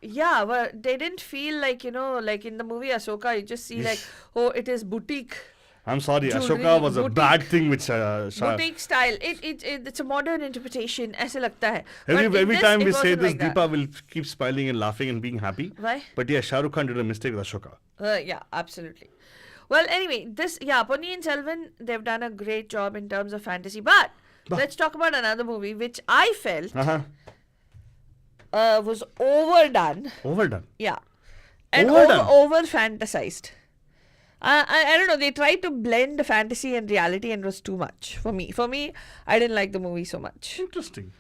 place. They didn't feel like, like in the movie Ashoka, you just see like, oh, it is boutique. I'm sorry, Jewelry, Ashoka was boutique, a bad thing which boutique style. It's a modern interpretation. ऐसे लगता है. Every time we say this, like Deepa will keep smiling and laughing and being happy. Why? But yeah, Shah Rukh Khan did a mistake with Ashoka. Yeah, absolutely. Well, anyway, Ponniyin Selvan, they've done a great job in terms of fantasy. But let's talk about another movie which I felt was overdone. Overdone? Yeah. And over fantasized. I don't know, they tried to blend fantasy and reality and it was too much for me. For me, I didn't like the movie so much. Interesting.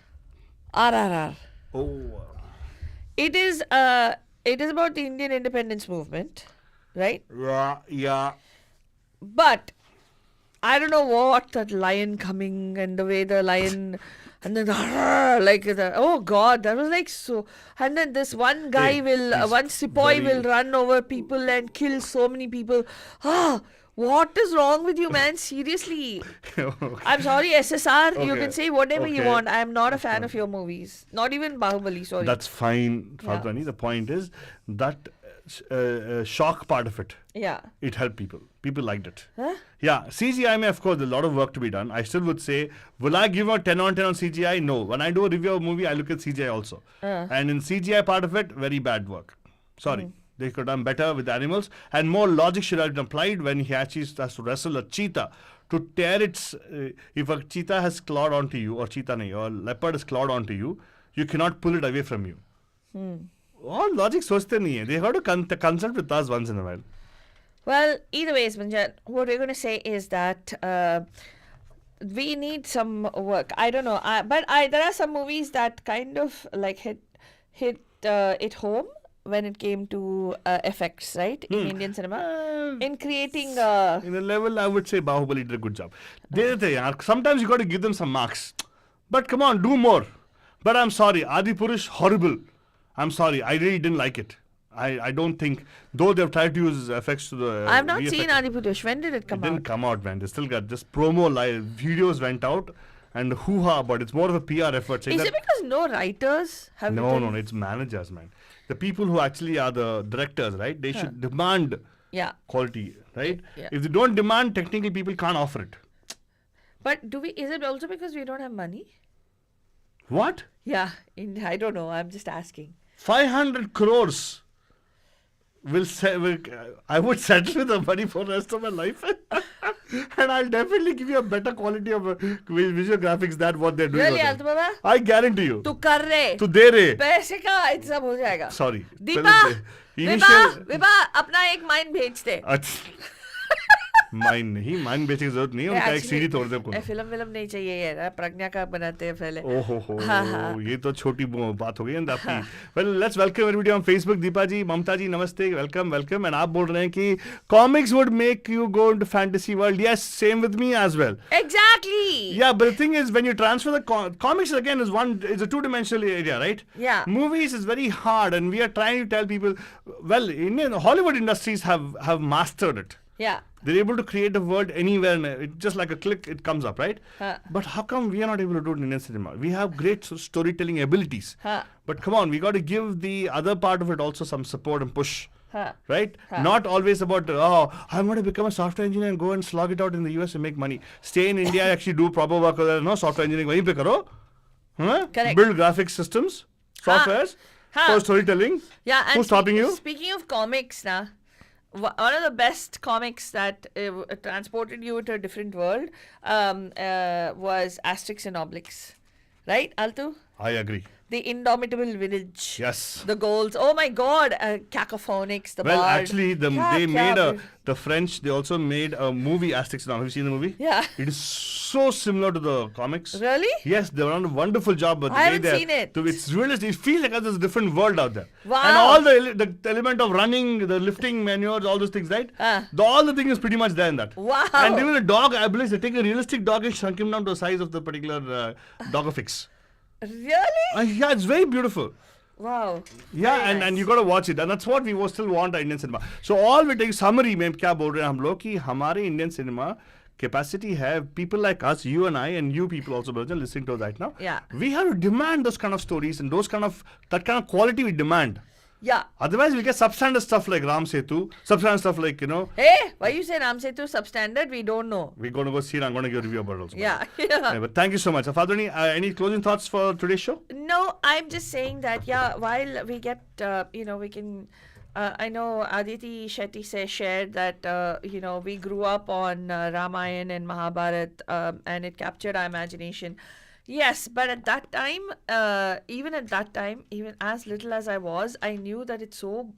RRR. Oh. It is about the Indian independence movement, right? Yeah. But I don't know what that lion coming and the way the lion and then oh god, that was like so. And then this one guy one sepoy will run over people and kill so many people. What is wrong with you, man? Seriously. I'm sorry, SSR. Okay. You can say whatever you want. I am not a fan of your movies. Not even Bahubali, sorry. That's fine, Falguni. Yeah. The point is that shock part of it. Yeah. It helped people. People liked it. Huh? Yeah. CGI may, of course, there's a lot of work to be done. I still would say, will I give a 10 on 10 on CGI? No. When I do a review of a movie, I look at CGI also. And in CGI part of it, very bad work. Sorry. They could have done better with animals. And more logic should have been applied when he actually has to wrestle a cheetah to tear its... if a cheetah has clawed onto you, or leopard has clawed onto you, you cannot pull it away from you. All logic sochte nahi hai. They have to consult with us once in a while. Well, either ways, Manjan, what we're going to say is that we need some work. I don't know. But there are some movies that kind of like hit it home when it came to effects, right? In Indian cinema. In creating... in a level, I would say Bahubali did a good job. Sometimes you got to give them some marks. But come on, do more. But I'm sorry, Adipurush, horrible. I'm sorry, I really didn't like it. I don't think, though they've tried to use effects to the... I've not VFX, seen Adipurush. When did it come It didn't out? come out, man. They still got just promo live videos went out and hoo-ha, but it's more of a PR effort. Is it because no writers have No, written? it's managers, man. The people who actually are the directors, right? They should demand quality, right? Yeah. If they don't demand, technically people can't offer it. But is it also because we don't have money? What? Yeah, I don't know. I'm just asking. 500 crores I would settle with the money for the rest of my life. And I'll definitely give you a better quality of visual graphics than what they're doing. Really, over Altu there. Baba? I guarantee you. तू कर रहे तू दे रहे. पैसे का इंतजाम हो जाएगा. Sorry. दीपा Initial... विभा अपना एक माइन भेज दे. माइन नहीं, माइन बेचने की जरूरत नहीं है, उनका एक सीढ़ी तोड़ दे को. फिल्म नहीं चाहिए यार, प्रज्ञा का बनाते हैं पहले. ओहो, ये तो छोटी बात हो गई है आपकी. Well, let's welcome everybody on Facebook. Deepa जी, ममता जी, नमस्ते, welcome. And आप बोल रहे हैं कि comics would make you go into fantasy world. Yes, same with me as well. Exactly. Yeah, but the thing is, when you transfer the comics again is a two-dimensional area, right? Yeah. Movies is very hard, and we are trying to tell people, well, Indian Hollywood industries have mastered it. Yeah. They're able to create a world anywhere, and it just like a click, it comes up, right? But how come we are not able to do it in Indian cinema? We have great storytelling abilities. But come on, we got to give the other part of it also some support and push. Right? Not always about, I'm going to become a software engineer and go and slog it out in the US and make money. Stay in India, actually do proper work. No, software engineering, wahi pe karo. Correct. Build graphics systems, softwares, for storytelling. Yeah, and who's stopping you? Speaking of comics, one of the best comics that transported you to a different world was Asterix and Obelix. Right, Altu? I agree. The Indomitable Village. Yes. The goals. Oh my God. Cacophonics, the Well, Bard. actually, the French, they also made a movie, Asterix now. Have you seen the movie? Yeah. It is so similar to the comics. Really? Yes, they've done a wonderful job. But I haven't seen it. It's realistic. It feels like there's a different world out there. Wow. And all the element of running, the lifting maneuvers, all those things, right? All the thing is pretty much there in that. Wow. And even a dog, I believe they take a realistic dog and shrunk him down to the size of the particular dog affix. Really? Yeah, it's very beautiful. Wow. Yeah, and you got to watch it, and that's what we still want in Indian cinema. So all we take summary में क्या बोल रहे हैं हम लोग कि हमारे Indian cinema capacity have people like us, you and I, and you people also listening to us right now. Yeah. We have to demand those kind of stories and that kind of quality we demand. Yeah. Otherwise, we get substandard stuff like Ram Setu, substandard stuff like, Hey, why you say Ram Setu substandard? We don't know. We're going to go see it. I'm going to give a review about it also. Yeah. But thank you so much. Fadruni, any closing thoughts for today's show? No, I'm just saying that, while we get, we can... I know Aditi Shetty shared that, we grew up on Ramayana and Mahabharata and it captured our imagination. Yes, but at that time, even as little as I was, I knew that it's so...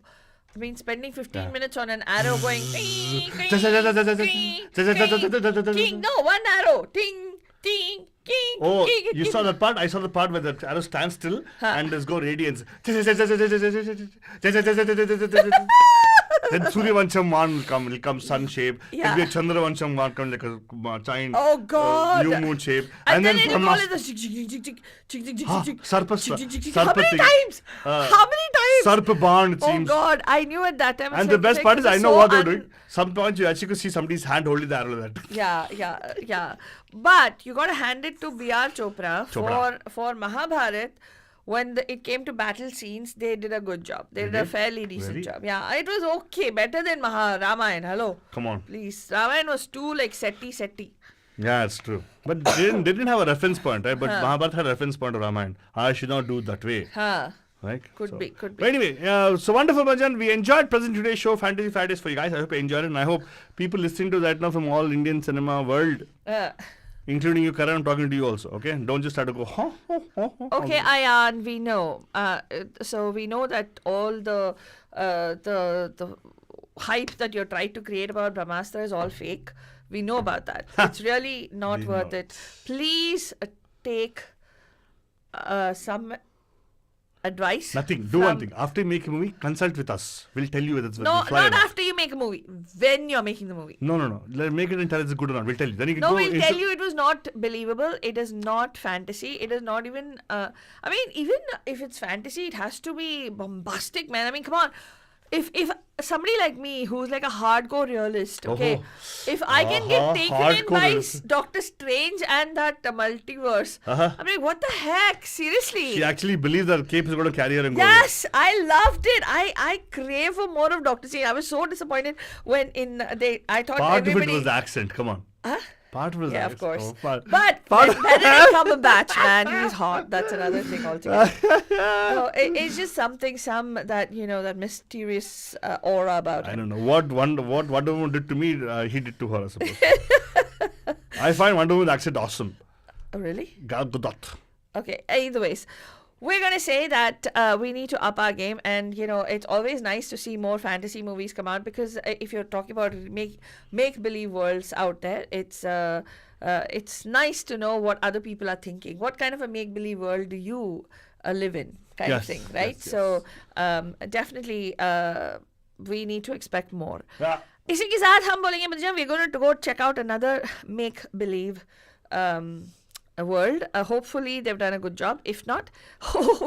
I mean, spending 15 minutes on an arrow going... ting, ting, ting, ting. No, one arrow. Ting, ting, ting. Oh, ting, you ting. saw that part? I saw the part where the arrow stands still and there's go radiance. Then Suryavansham one will come sun shape. Yeah. There'll be a Chandravansham one come like a giant Oh God! new moon shape. And then it'll Brahma- go like the Sarpa How many thing. times? How many times? Sarpa barn, it Oh seems. God! I knew at that time. And the best part is I know what they're doing. Some point you actually could see somebody's hand holding the arrow like that. Yeah. But you got to hand it to B.R. Chopra. For Mahabharat. When it came to battle scenes, they did a good job. They did a fairly decent job. Yeah, it was okay. Better than Ramayana. Hello. Come on. Please. Ramayana was too like seti. Yeah, it's true. But they didn't have a reference point, right? But Mahabharata had a reference point of Ramayana. I should not do it that way. Right? Could be. But anyway, so wonderful, Banjan. We enjoyed present today's show, Fantasy Fridays, for you guys. I hope you enjoyed it. And I hope people listening to that now from all Indian cinema world, including you, Karan, I'm talking to you also, okay? Don't just try to go, Okay, Ayan, we know. So we know that all the hype that you're trying to create about Brahmastra is all fake. We know about that. It's really not We worth know. it. Please take some advice. Nothing. Do one thing. After you make a movie, consult with us. We'll tell you whether it's No, worth not after you make a movie. When you're making the movie. No. Let's make it and tell it's good or not. We'll tell you. Then you can No, go. we'll tell you it was not believable. It is not fantasy. It is not even. Even if it's fantasy, it has to be bombastic, man. I mean, come on. If somebody like me, who's like a hardcore realist, okay, if I can get taken in by realist. Doctor Strange and that multiverse, I mean, what the heck? Seriously. She actually believes that cape is going to carry her and go. Yes, I loved it. I crave for more of Doctor Strange. I was so disappointed when I thought Part everybody. of it was the accent. Come on. Huh? Part of it was the Yeah, of accent. course. Oh, part. But Benedict Cumberbatch, man, he's hot. That's another thing altogether. So it's just something, that mysterious aura about I him. don't know what Wonder Woman did to me. He did to her, I suppose. I find Wonder Woman's accent awesome. Oh, really? Gal Gadot. Okay. Either ways, we're going to say that we need to up our game, and it's always nice to see more fantasy movies come out, because if you're talking about make believe worlds out there, it's nice to know what other people are thinking. What kind of a make believe world do you live in, kind of Yes, thing, right? yes. So definitely we need to expect more. Yeah. इसी के साथ हम बोलेंगे we're going to go check out another make believe world. Hopefully they've done a good job. If not,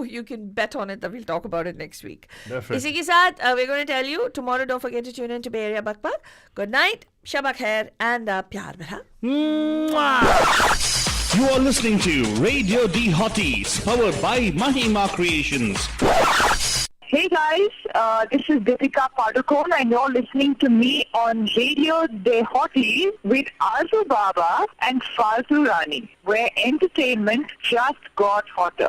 you can bet on it that we'll talk about it next week. Definitely. इसी के साथ we're going to tell you tomorrow, don't forget to tune in to Bay Area Bakbak. Good night, Shabak Khair, and Pyar Bhara. You are listening to Radio D Hotties, powered by Mahima Creations. Hey guys, this is Deepika Padukone and you're listening to me on Radio De Hotties with Arzu Baba and Faltu Rani, where entertainment just got hotter.